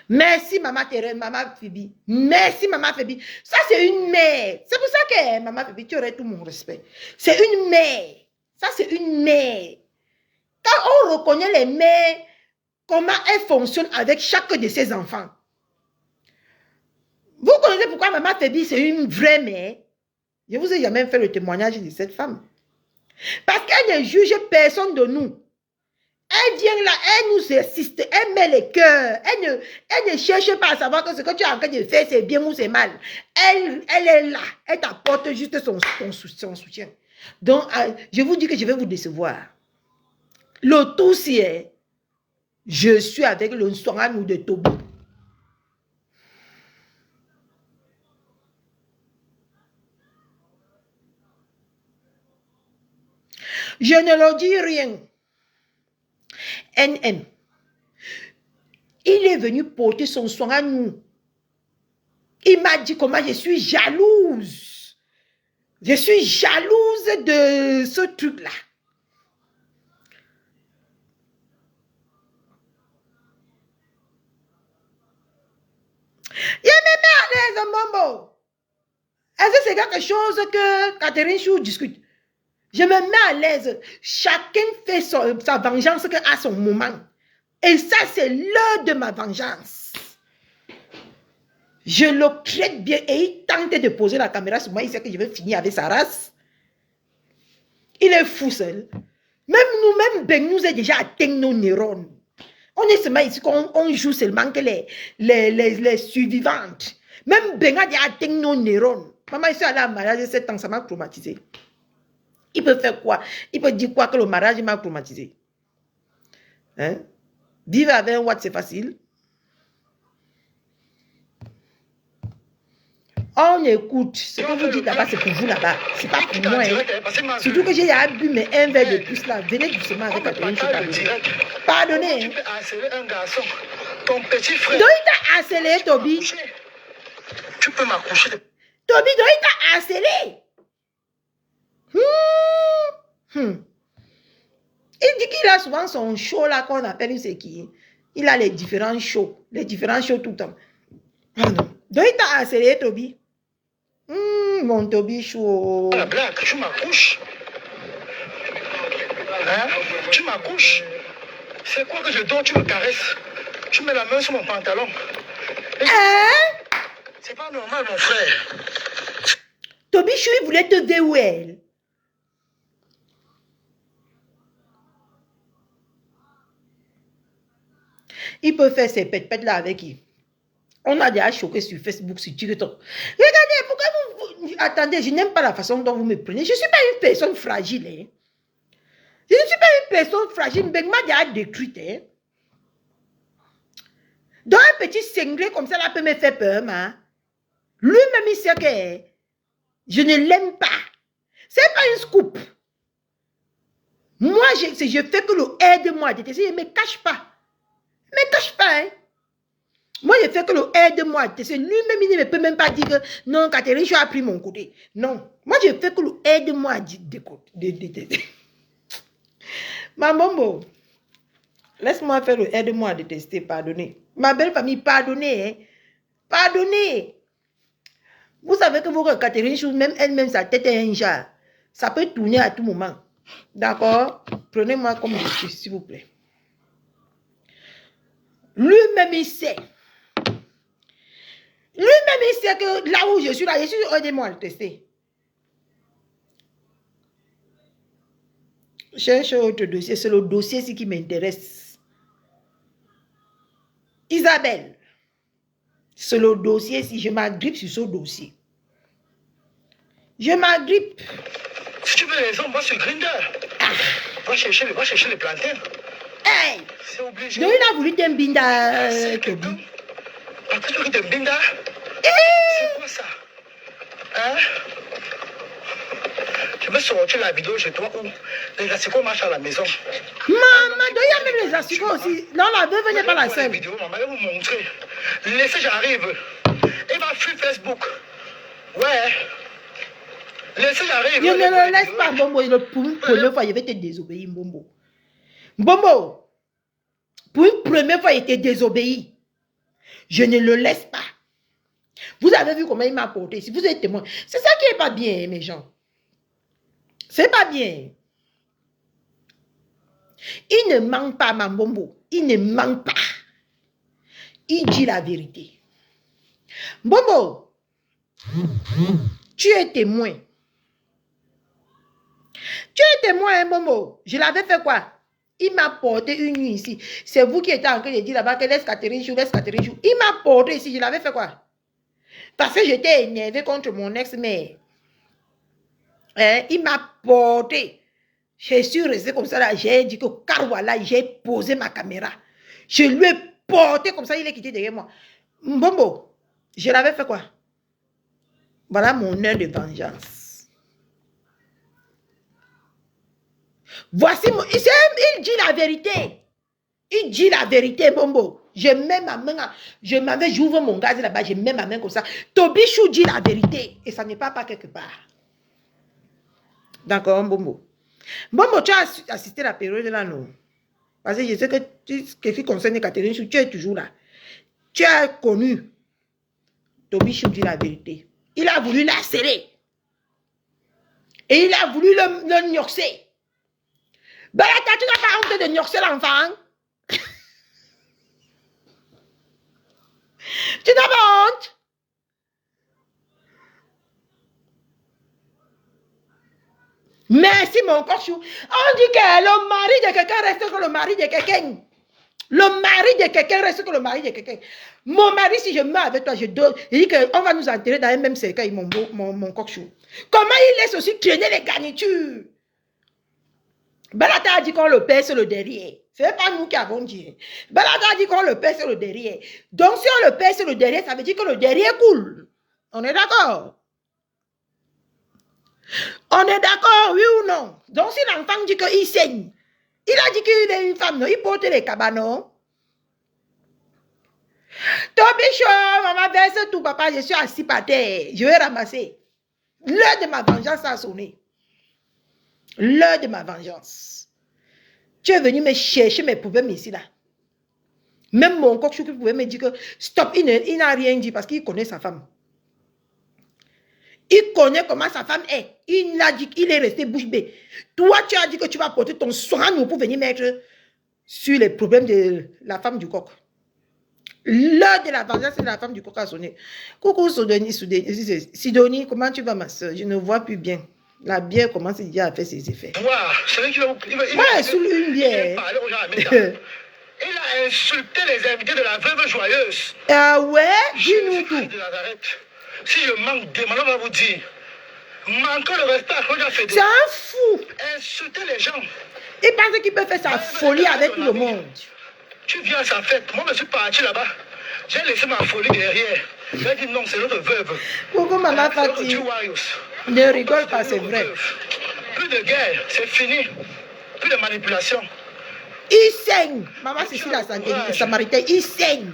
Merci, maman Thérèse, maman Phoebe. Merci, maman Phoebe. Ça, c'est une mère. C'est pour ça que, maman Phoebe, tu aurais tout mon respect. C'est une mère. Ça, c'est une mère. Quand on reconnaît les mères, comment elles fonctionnent avec chaque de ses enfants. Vous connaissez pourquoi maman Phoebe, c'est une vraie mère? Je vous ai jamais fait le témoignage de cette femme. Parce qu'elle ne juge personne de nous. Elle vient là, elle nous assiste, elle met les cœurs. Elle ne cherche pas à savoir que ce que tu es en train de faire, c'est bien ou c'est mal. Elle est là, elle t'apporte juste son soutien. Donc, je vous dis que je vais vous décevoir. Le tout, c'est je suis avec le Nswanganou de Tobi. Je ne leur dis rien. NM. Il est venu porter son soin à nous. Il m'a dit comment je suis jalouse. Je suis jalouse de ce truc-là. Il me met à l'aise, Mambo. Est-ce que c'est quelque chose que Catherine Chou discute? Je me mets à l'aise. Chacun fait sa vengeance à son moment. Et ça, c'est l'heure de ma vengeance. Je le traite bien et il tente de poser la caméra sur moi. Il sait que je vais finir avec sa race. Il est fou seul. Même nous-mêmes, Ben nous a déjà atteint nos neurones. On est seulement ici qu'on joue seulement que les survivantes. Même Ben a déjà atteint nos neurones. Maman, ici, elle a un mariage de 7 ans, ça m'a traumatisé. Il peut faire quoi? Il peut dire quoi que le mariage m'a traumatisé? Hein? Vivre avec un Watt, c'est facile. On écoute. Ce que vous dites là-bas, c'est pour vous là-bas. C'est pas pour moi. Hein. Surtout que j'ai bu mais un verre de plus là. Venez doucement avec Catherine. Pardonnez. Tu peux harceler un garçon. Ton petit frère. Donc il t'a harcelé, Toby. Tu peux m'accoucher. Toby, donc il t'a harcelé. Il dit qu'il a souvent son show là qu'on appelle, c'est qui? Il a les différents shows. Les différents shows tout le temps. Ah non. Donc il t'a harcelé, Toby. Mon Toby chaud. La blague, tu m'accouches. Hein? Tu m'accouches. C'est quoi que je dors, tu me caresses. Tu mets la main sur mon pantalon. Hein? C'est pas normal, mon frère. Toby Chou, il voulait te déouer. Il peut faire ces pètes là avec qui? On a déjà choqué sur Facebook, sur TikTok. Regardez, pourquoi vous... Attendez, je n'aime pas la façon dont vous me prenez. Je ne suis pas une personne fragile. Hein. Je ne suis pas une personne fragile. Ben m'a déjà détruite. Hein. Donc un petit cinglé comme ça, là, peut me faire peur. Hein. Lui-même, il sait que je ne l'aime pas. C'est pas une scoop. Moi, je fais que le aide-moi. Je ne me cache pas. Ne me cache pas. Hein. Moi, je fais que le aide-moi. Lui-même, il ne peut même pas dire que non, Catherine, je as pris mon côté. Non. Moi, je fais que le aide-moi. Ma Mambo, laisse-moi faire le aide-moi à détester, pardonnez. Ma belle famille, pardonnez. Hein. Pardonnez. Vous savez que votre Catherine Chou, même elle-même, sa tête est un jar. Ça peut tourner à tout moment. D'accord? Prenez-moi comme je suis, s'il vous plaît. Lui-même, il sait. Lui-même, il sait que là où je suis, aidez-moi à le tester. Cherche autre dossier, c'est le dossier qui m'intéresse. Isabelle, c'est le dossier, si je m'agrippe sur ce dossier. Je m'agrippe. Si tu veux les hommes, va sur Grindr. Va chercher les plantains. Hey! C'est obligé. Donc, il a voulu te binda, Toby. Après, tu veux te binda? C'est quoi ça? Hein? Je vais sortir la vidéo chez toi où les assicots marchent à la maison. Maman, il y a même les assicots aussi. Non, la veuve n'est pas la seule. Vidéo, maman, je vais vous montrer. Laissez, j'arrive. Il va fuir Facebook. Ouais. Laissez, j'arrive. Je ne le laisse pas, Bombo. Pour une première fois, je vais te désobéir, Bombo. Bombo, pour une première fois, il te désobéit. Je ne le laisse pas. Vous avez vu comment il m'a porté. Si vous êtes témoin, c'est ça qui n'est pas bien, mes gens. C'est pas bien. Il ne ment pas, Mambombo. Il ne ment pas. Il dit la vérité. Bombo, tu es témoin. Tu es témoin, hein, Bombo. Je l'avais fait quoi? Il m'a porté une nuit ici. C'est vous qui êtes en train de dire là-bas que laisse Catherine Chou, laisse Catherine Chou. Il m'a porté ici. Je l'avais fait quoi? Parce que j'étais énervé contre mon ex-mère. Hein? Il m'a porté. Je suis restée comme ça là. J'ai dit que Karwala, j'ai posé ma caméra. Je lui ai porté comme ça, il est quitté derrière moi. Mbombo, je l'avais fait quoi? Voilà mon heure de vengeance. Voici mon... Il dit la vérité. Il dit la vérité, Mbombo. Je mets ma main, j'ouvre mon gaz là-bas, je mets ma main comme ça. Tobichou dit la vérité. Et ça n'est pas quelque part. D'accord, Mbombo. Mbombo, tu as assisté à la période là, non? Parce que je sais que ce qui concerne Catherine Chou, tu es toujours là. Tu as connu. Tobichou dit la vérité. Il a voulu la sceller. Et il a voulu le gnoxer. Balata, tu n'as pas honte de gnoxer l'enfant? Tu n'as pas honte? Merci mon cochou. On dit que le mari de quelqu'un reste que le mari de quelqu'un. Le mari de quelqu'un reste que le mari de quelqu'un. Mon mari, si je meurs avec toi, je donne. Il dit qu'on va nous enterrer dans un même cercueil, mon cochou. Comment il laisse aussi traîner les garnitures? Balata a dit qu'on le paie sur le derrière. Ce n'est pas nous qui avons dit. Balata a dit qu'on le paie sur le derrière. Donc si on le paie sur le derrière, ça veut dire que le derrière coule. On est d'accord? On est d'accord, oui ou non? Donc si l'enfant dit qu'il saigne, il a dit qu'il est une femme, non? Il porte les cabanons. Tobichou, maman verse tout, papa, je suis assis par terre. Je vais ramasser. L'heure de ma vengeance a sonné. L'heure de ma vengeance. Tu es venu me chercher mes problèmes ici, là. Même mon coq qui pouvait me dire que stop, il n'a rien dit parce qu'il connaît sa femme. Il connaît comment sa femme est. Il a dit qu'il est resté bouche bée. Toi, tu as dit que tu vas porter ton soin pour venir mettre sur les problèmes de la femme du coq. L'heure de la vengeance, c'est la femme du coq a sonné. Coucou Sidonie, comment tu vas ma soeur? Je ne vois plus bien. La bière commence déjà à faire ses effets. Ouais, sous une bière. Il a insulté les invités de la veuve joyeuse. Ah ouais? Dis-nous tout. Si je manque des on va vous dire. Manquer le respect à Claudia Fédé. C'est un fou. Insulter les gens. Il pense qu'il peut faire sa folie avec tout le monde. Tu viens à sa fête. Moi, je suis parti là-bas. J'ai laissé ma folie derrière. J'ai dit non, c'est notre veuve. Coucou Maman Fatih. Ne rigole pas, c'est vrai. Plus de guerre, c'est fini. Plus de manipulation. Il saigne. Maman Cécile la Samaritain, il saigne.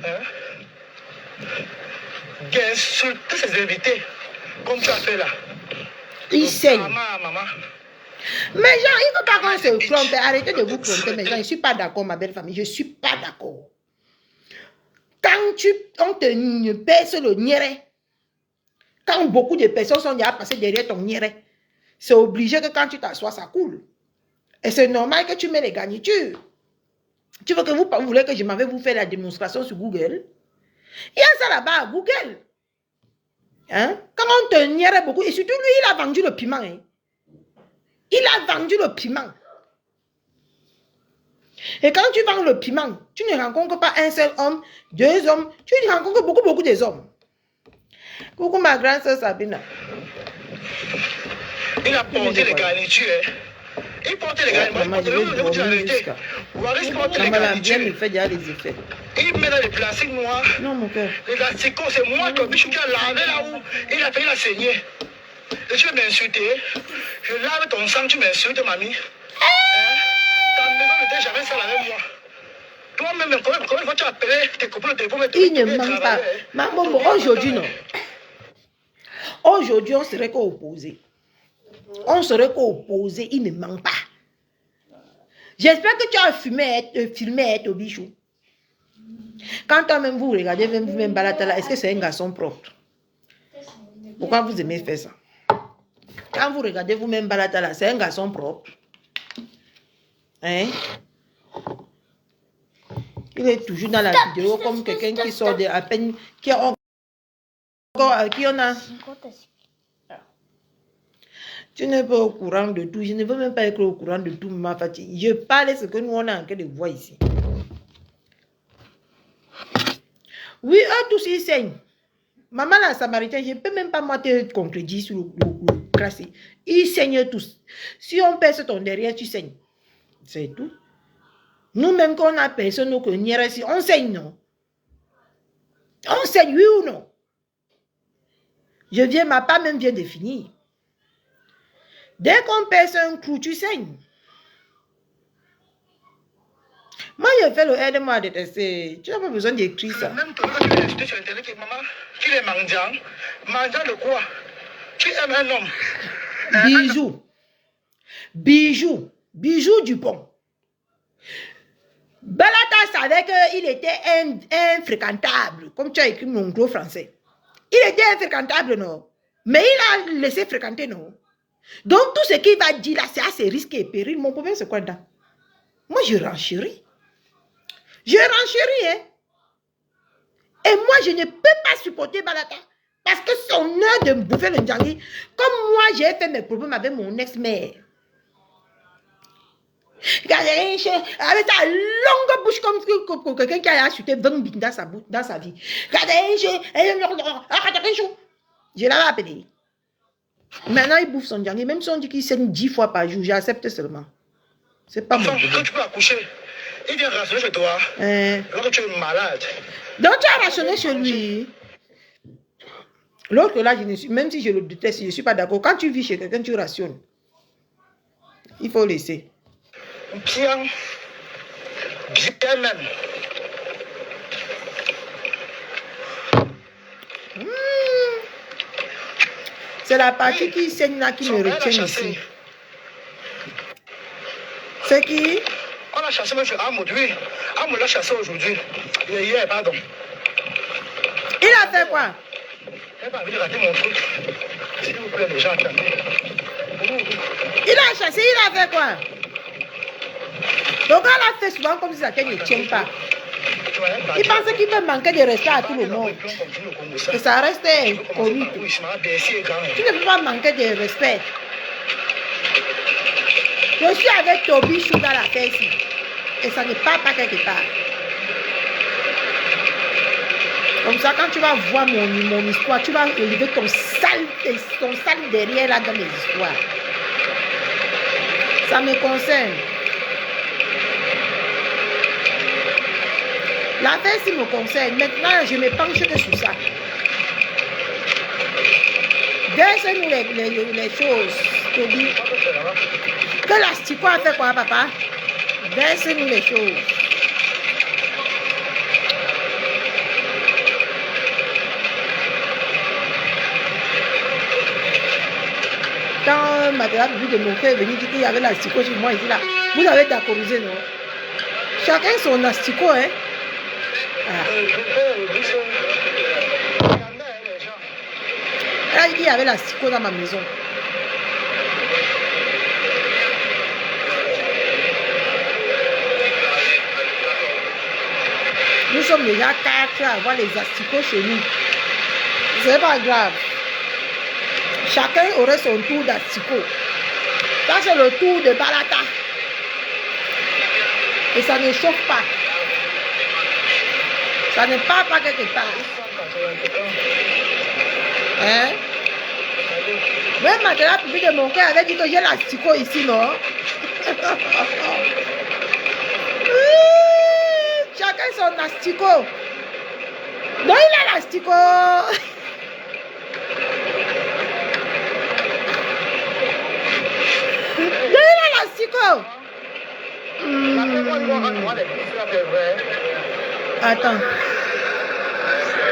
Insulter ses invités, comme tu as fait là. Il saigne. Maman. Mais genre, il ne faut pas qu'on se trompe. Arrêtez de vous tromper, mes gens. Je ne suis pas d'accord, ma belle famille. Je ne suis pas d'accord. Quand on te pèse le niéré, quand beaucoup de personnes sont déjà passées derrière ton niéré, c'est obligé que quand tu t'assois, ça coule. Et c'est normal que tu mets les garnitures. Tu veux que vous voulez que je m'en vais vous faire la démonstration sur Google? Il y a ça là-bas à Google. Hein? Quand on te niérait beaucoup, et surtout lui, il a vendu le piment. Hein? Il a vendu le piment. Et quand tu vends le piment, tu ne rencontres pas un seul homme, deux hommes, tu rencontres beaucoup des hommes. Coucou ma grande soeur Sabina. Il a porté les garnitures. Il portait les garnitures. Il fait déjà les effets. Il met dans les plastiques noirs. Non, mon cœur. Les plastiques, c'est moi qui a lavé là où il a payé la saignée. Et tu veux m'insulter? Je lave ton sang, tu m'insultes, mamie. Ta maison n'était jamais sale avec moi. Toi-même, combien de fois tu as appelé tes copains au téléphone? Il ne manque pas. Maman, aujourd'hui, non. Aujourd'hui, on serait qu'opposé. On serait qu'opposé. Il ne manque pas. J'espère que tu as filmé Tobichou. Quand toi-même vous regardez, même Balatala, est-ce que c'est un garçon propre? Pourquoi vous aimez faire ça? Quand vous regardez vous-même Balatala, c'est un garçon propre. Hein? Il est toujours dans la vidéo comme quelqu'un qui sort de à peine, qui en a. Tu n'es pas au courant de tout. Je ne veux même pas être au courant de tout, ma fatigue. Je parle de ce que nous on a en train de voir ici. Oui, eux tous ils saignent. Maman la Samaritain, je ne peux même pas moi te contredire sur le crassé. Ils saignent tous. Si on pèse ton derrière, tu saignes. C'est tout. Nous-mêmes, quand on a personne, on saigne, non? On saigne, oui ou non? Je viens, ma part même vient de finir. Dès qu'on pèse un clou, tu saignes. Moi, je fais le aide-moi à détester. Tu n'as pas besoin d'écrire ça. Même toi, tu l'as acheté sur Internet, maman, tu es mendiant. Mendiant de quoi? Tu aimes un homme. Bijou. Bijou. Bijou Dupont. Balata savait qu'il était infréquentable, comme tu as écrit mon gros français. Il était infréquentable, non? Mais il a laissé fréquenter, non? Donc, tout ce qu'il va dire là, c'est à ses risques et périls. Mon problème, c'est quoi dedans? Moi, je renchéris. Je renchéris, hein? Et moi, je ne peux pas supporter Balata. Parce que son heure de me bouffer le Ndjangi, comme moi, j'ai fait mes problèmes avec mon ex-mère. Avec sa longue bouche comme quelqu'un qui a acheté 20 bits dans sa vie. Je l'avais appelé. Maintenant, il bouffe son Ndjangi. Même si on dit qu'il saigne 10 fois par jour, j'accepte seulement. C'est pas mon problème. Quand tu peux accoucher, il vient rationner chez toi. Alors que tu es malade. Donc, tu as rationné chez lui. L'autre là, même si je le déteste, je ne suis pas d'accord. Quand tu vis chez quelqu'un, tu rationnes. Il faut laisser. Bien. Bien même. C'est la partie qui saigne là qui me retient ici. C'est qui? On a chassé M. Amoud, oui. Amoud l'a chassé aujourd'hui. Hier, pardon. Il a fait quoi? Je n'ai pas envie de rater mon truc. S'il vous plaît, les gens, attendez. Il a chassé, il a fait quoi? Donc, elle a fait souvent comme si la tête ne tient pas. Il pensait qu'il peut manquer de respect à tout le monde. Que ça reste inconnu. Tu ne peux pas manquer de respect. Je suis avec Toby Chou dans la tête ici. Et ça ne part pas quelque part. Comme ça, quand tu vas voir mon histoire, tu vas élever ton sale derrière là dans mes histoires. Ça me concerne. L'affaire ci me concerne. Maintenant, je me penche que sur ça. Verse-nous les choses, Toby. Que l'asticot a fait quoi, papa? Verse-nous les choses. Quand madame de mon frère est venu dire qu'il y avait l'asticot chez moi, il dit là, vous avez d'accorder, non? Chacun son asticot, hein? Elle a dit qu'il y avait l'asticot dans ma maison. Nous sommes déjà 4 à avoir les asticots chez nous. C'est pas grave. Chacun aurait son tour d'asticot. Ça, c'est le tour de Balata. Et ça ne chauffe pas. Ça ne part pas quelque part. Hein? Même maintenant, le public de mon cœur avait dit que j'ai l'asticot ici, non? Chacun son asticot. Non, il a l'asticot. Non, il a l'asticot. Attends.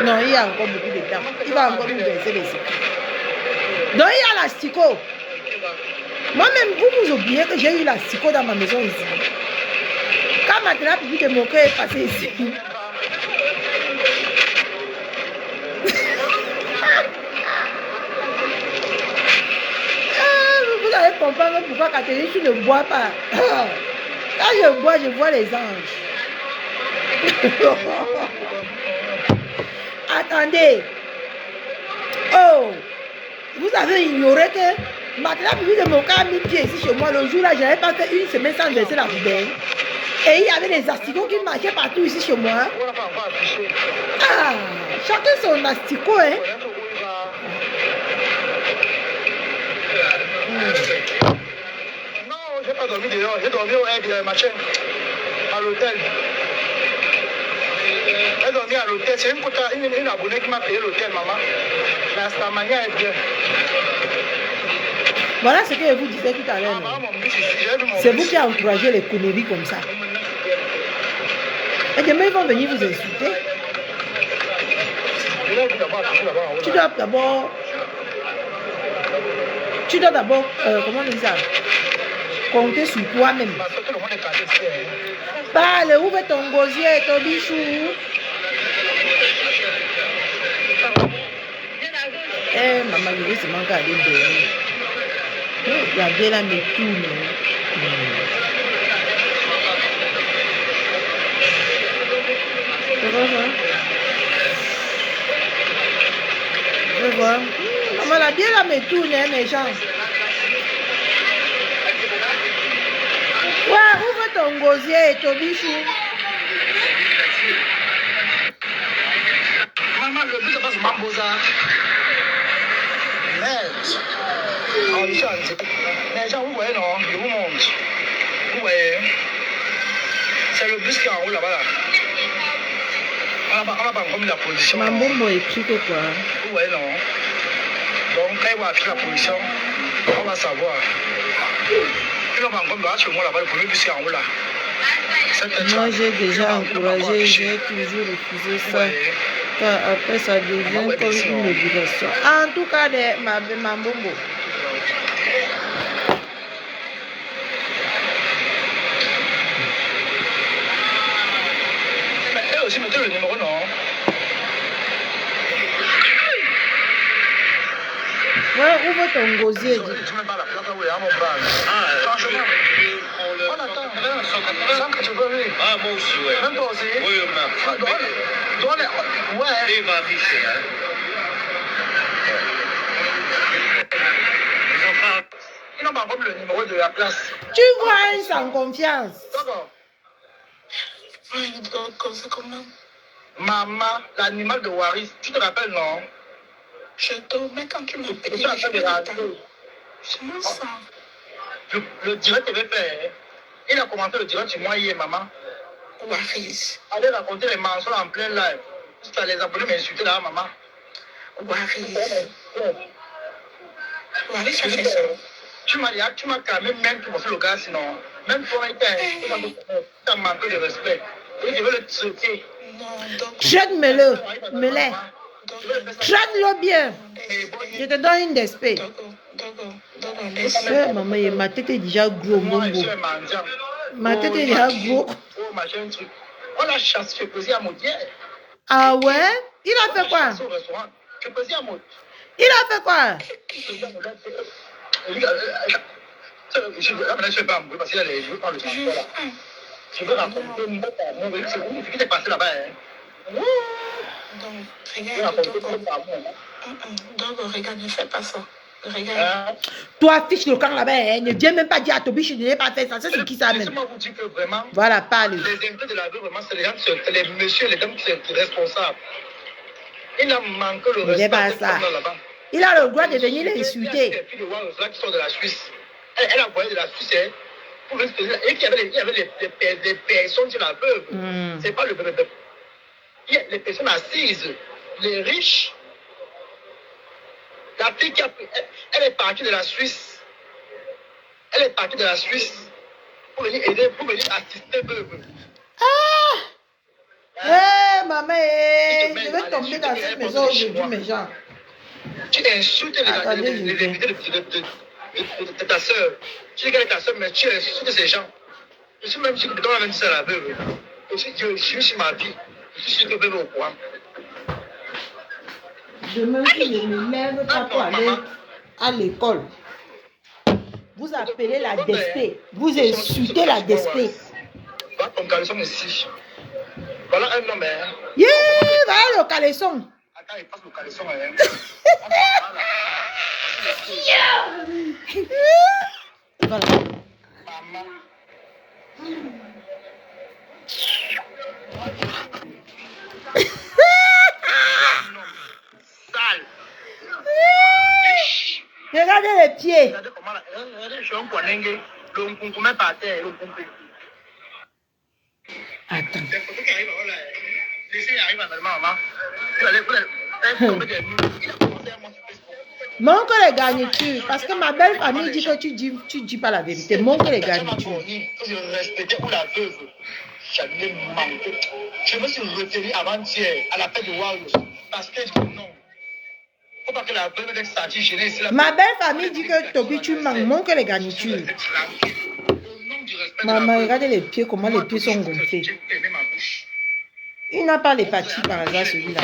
Non, il y a encore beaucoup de temps. Il va encore nous baisser les secrets. Non, il y a l'asticot. Moi-même, vous oubliez que j'ai eu l'asticot dans ma maison ici. Quand maintenant, le public de mon cœur est passé ici. Vous allez comprendre pourquoi Catherine, tu ne bois pas. Quand je bois, je vois les anges. Attendez. Oh, vous avez ignoré que maintenant, le public de mon cœur a mis pied ici chez moi. Le jour là, je n'avais pas fait une semaine sans verser la poubelle. Et il y avait des asticots qui marchaient partout ici chez moi. Ah, Chacun son asticot, hein. Non, j'ai pas dormi dehors, j'ai dormi au machin, à l'hôtel. J'ai dormi à l'hôtel, c'est une abonnée qui m'a payé l'hôtel, maman. La Stamania est bien. Voilà ce que je vous disais tout à l'heure. C'est vous qui avez encouragé les conneries comme ça. Et demain, ils vont venir vous insulter. Tu dois d'abord, comment on dit ça? Compter sur toi-même. Parle, ouvre ton gosier, ton bichou. Eh, maman, je vais seulement garder dormir. Regardez là, mes tournes. Je vois. Maman, la bien là, mes tournes, mes gens. Ouais, ouvre ton gosier et ton bichou. Maman, le but, c'est pas ce mambosa. Merde. Mais gens, vous voyez, non, je vous montre. Vous voyez, c'est le bus qui est en haut là-bas. Là. On n'a pas encore mis la position. Mambombo écrit que quoi? Vous voyez, non. Donc, quand il va afficher la position, on va savoir. Il n'a pas encore mis sur moi là-bas, le premier bus qui est en haut là. Moi, j'ai déjà encouragé, j'ai toujours refusé ça. Car après, ça devient comme une obligation. En tout cas, Mambombo. Aussi mettez le numéro, non? Ouais, ouvre ton gosier. Tu mets pas la plaque, oui, à mon bal. Franchement, on attend. Sans que tu veux, oui. Ah, moi aussi, ouais. Même toi aussi? Oui, même. Ouais. Il va afficher, hein. Ils n'ont pas encore le numéro de la place. Tu vois, ils sont en confiance. D'accord. C'est comment? Maman, l'animal de Waris, tu te rappelles, non? Je dors, mais quand tu m'appelles, Tu te rappelles de la radio? je m'en sens. Le direct TV fait. Il a commenté le direct chez moi hier, maman. Waris. Allez raconter les mensonges en plein live. Juste les abonnés m'insulter là, maman. Waris. Waris a fait ça. Tu m'as clamé même pour faire le gars, sinon. Même toi, tu as manqué de respect. Et je veux le traiter. Non, donc. Traite-le. Mets-le. Traite-le bien. Je te donne une d'espèce. D'accord. Maman, ma tête est déjà gros. Moi, je suis un mendiant. Ma tête est déjà gros. Oh, machin, truc. On l'a chassé, je faisais à Maudière. Ah ouais? Il a fait quoi? Au restaurant. Je faisais à Maudière. Il a fait quoi? Je ne sais pas, parce qu'il y a les jeux dans le transport là. Je veux raconter mon véhicule, c'est où qui est passé là-bas. Donc, regarde, donc, regarde, ne fais pas ça. Regarde. Toi, affiche le camp là-bas. Hein. Ne viens même pas dire à Tobi, je n'ai pas fait ça. C'est ce qui ça même. Laissez-moi vous dire que vraiment, voilà, parle. les invités de la rue, vraiment, c'est les gens, c'est les messieurs et les dames qui sont responsables. Il a manqué le respect pas ça. là-bas. Il a le droit de venir l'insulter. Les filles de Warren, qui sont de la Suisse. Elle a voyé de la Suisse, hein, pour et qu'il y avait des personnes sur la veuve. C'est pas le bébé. Il y a les personnes assises, les riches. La fille qui elle est partie de la Suisse. Elle est partie de la Suisse pour venir aider, pour venir assister veuve. Ah! Maman, je vais tomber dans cette maison aujourd'hui, mes gens. Tu insultes les invités de ta soeur. Tu dis qu'elle est ta soeur, mais tu insultes ces gens. Je suis même sûr que tu dois même dire ça à la veuve. Je suis sur ma vie. Je suis sûr que veuve au courant. Demain, si je me lève pas pour aller à l'école, vous appelez la despé. Vous insultez la despé. Va ton caleçon ici. Voilà un homme. Yeah, voilà le caleçon. Attends, il passe le caleçon. Voilà. Maman. pieds. Regardez comment je suis un poinengue. Le concombre par terre. Le concombre. Attends. Les photos qui arrivent, voilà. Les signes arrivent en allemand, maman. Vous allez tomber des murs. Il a commencé à monter Facebook. Montre les garnitures. Parce que ma belle famille dit que tu dis pas la vérité. Montre les garnitures. Que je respectais ou la veuve. J'allais manquer. Je me suis retenu avant-hier à la fête de Waouh. Parce que non. Faut pas que la veuve ait senti gênée ici. Ma belle famille dit que Toby, tu manques. Montre les garnitures. Maman, regardez les pieds, comment les pieds sont gonflés. Il n'a pas les pâtis par hasard, celui-là.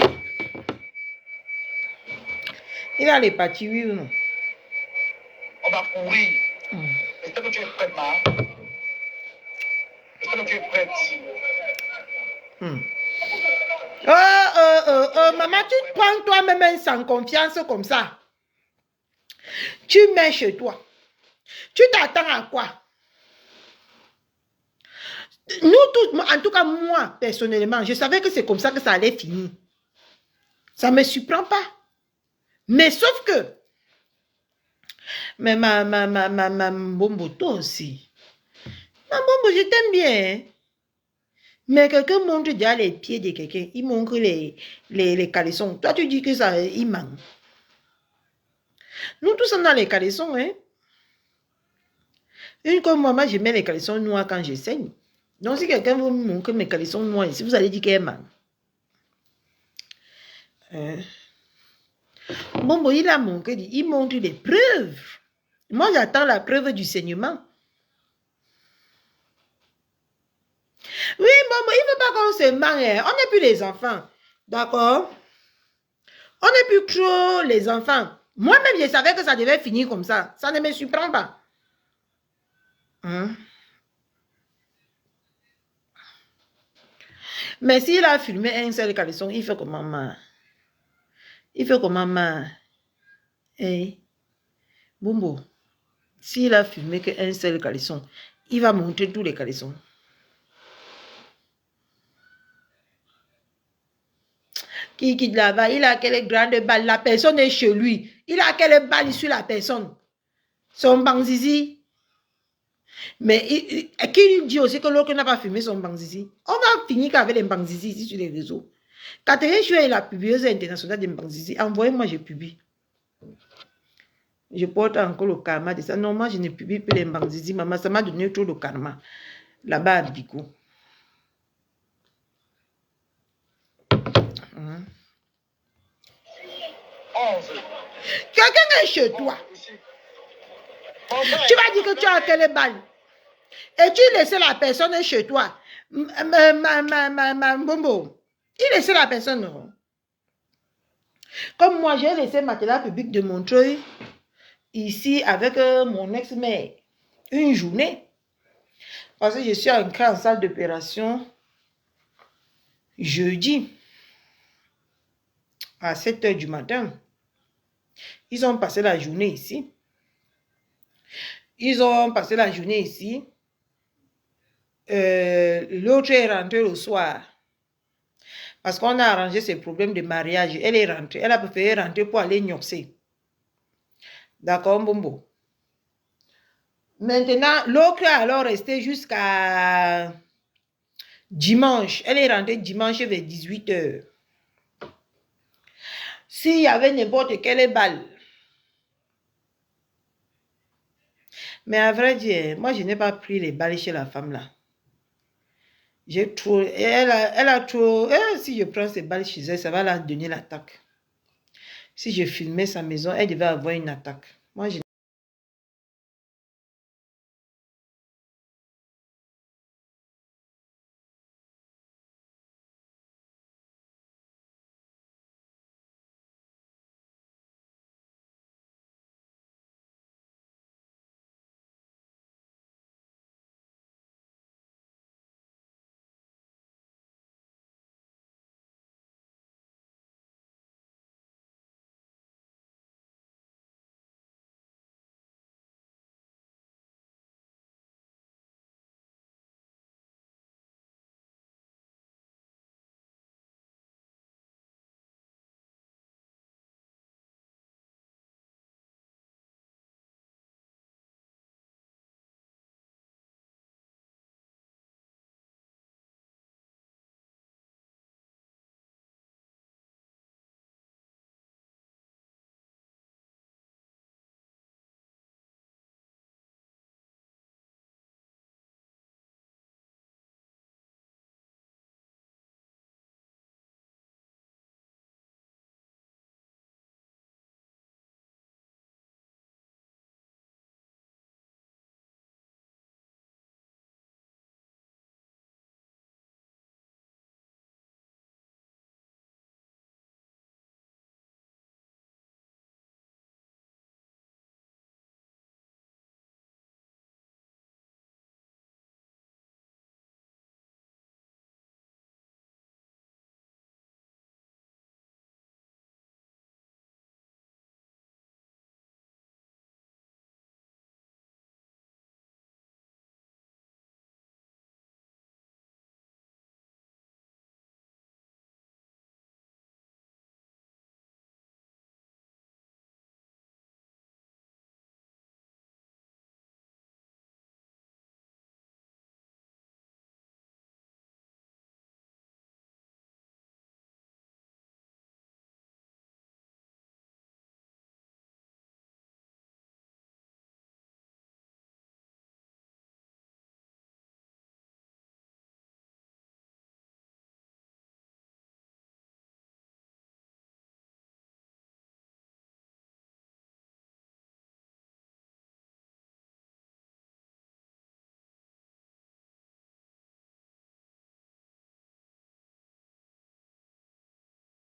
Il a les pâtis, oui ou non? On va courir. Est-ce que tu es prête, ma? Est-ce que tu es prête? Maman, tu te prends toi-même sans confiance comme ça. Tu mets chez toi. Tu t'attends à quoi? Nous tous, en tout cas moi, personnellement, je savais que c'est comme ça que ça allait finir. Ça ne me surprend pas. Mais sauf que, mais ma Mbombo, toi aussi. Ma Mbombo, je t'aime bien. Hein? Mais quelqu'un montre déjà les pieds de quelqu'un. Il montre les caleçons. Toi, tu dis que ça, il manque. Nous tous, on a les caleçons. Hein? Une comme moi, je mets les caleçons noirs quand je saigne. Donc, si quelqu'un veut me montrer mes caleçons noirs ici, vous allez dire qu'elle manque. Bon, il a montré, il montre des preuves. Moi, j'attends la preuve du saignement. Oui, bon, il ne veut pas qu'on se marie. On n'est plus les enfants. D'accord? On n'est plus trop les enfants. Moi-même, je savais que ça devait finir comme ça. Ça ne me surprend pas. Mais s'il a filmé un seul caleçon, il fait comment, maman? Il fait comment, maman? Eh, Bumbo, s'il a filmé qu'un seul caleçon, il va montrer tous les caleçons. Qui quitte là-bas, il a quelle grande balle, la personne est chez lui. Il a quelle balle sur la personne? Son bangzizi. Mais qui dit aussi que l'autre n'a pas filmé son bangzizi? On va finir qu'avec les bangzizi ici sur les réseaux. Catherine Chouet est la publieuse internationale des bangzizi. Envoyez-moi, je publie. Je porte encore le karma de ça. Non, moi, je ne publie plus les bangzizi. Maman, ça m'a donné trop de karma. Là-bas à Biko. Quelqu'un est chez toi. Tu vas dire que tu as quelle balle. Et tu laisses la personne chez toi. Bombo. Il laisse la personne. Non? Comme moi, j'ai laissé Matelas Public de Montreuil ici avec mon ex-mère une journée. Parce que je suis entrée en salle d'opération jeudi à 7 h du matin. Ils ont passé la journée ici. L'autre est rentrée le soir. Parce qu'on a arrangé ses problèmes de mariage. Elle est rentrée. Elle a préféré rentrer pour aller gnoxer. D'accord, Bombo? Maintenant, l'autre est alors restée jusqu'à dimanche. Elle est rentrée dimanche vers 18 h. S'il y avait n'importe quelle balle. Mais à vrai dire, moi, je n'ai pas pris les balles chez la femme là. J'ai trop... Elle a trop... si je prends ces balles chez elle, ça va la donner l'attaque. Si je filmais sa maison, elle devait avoir une attaque. Moi, je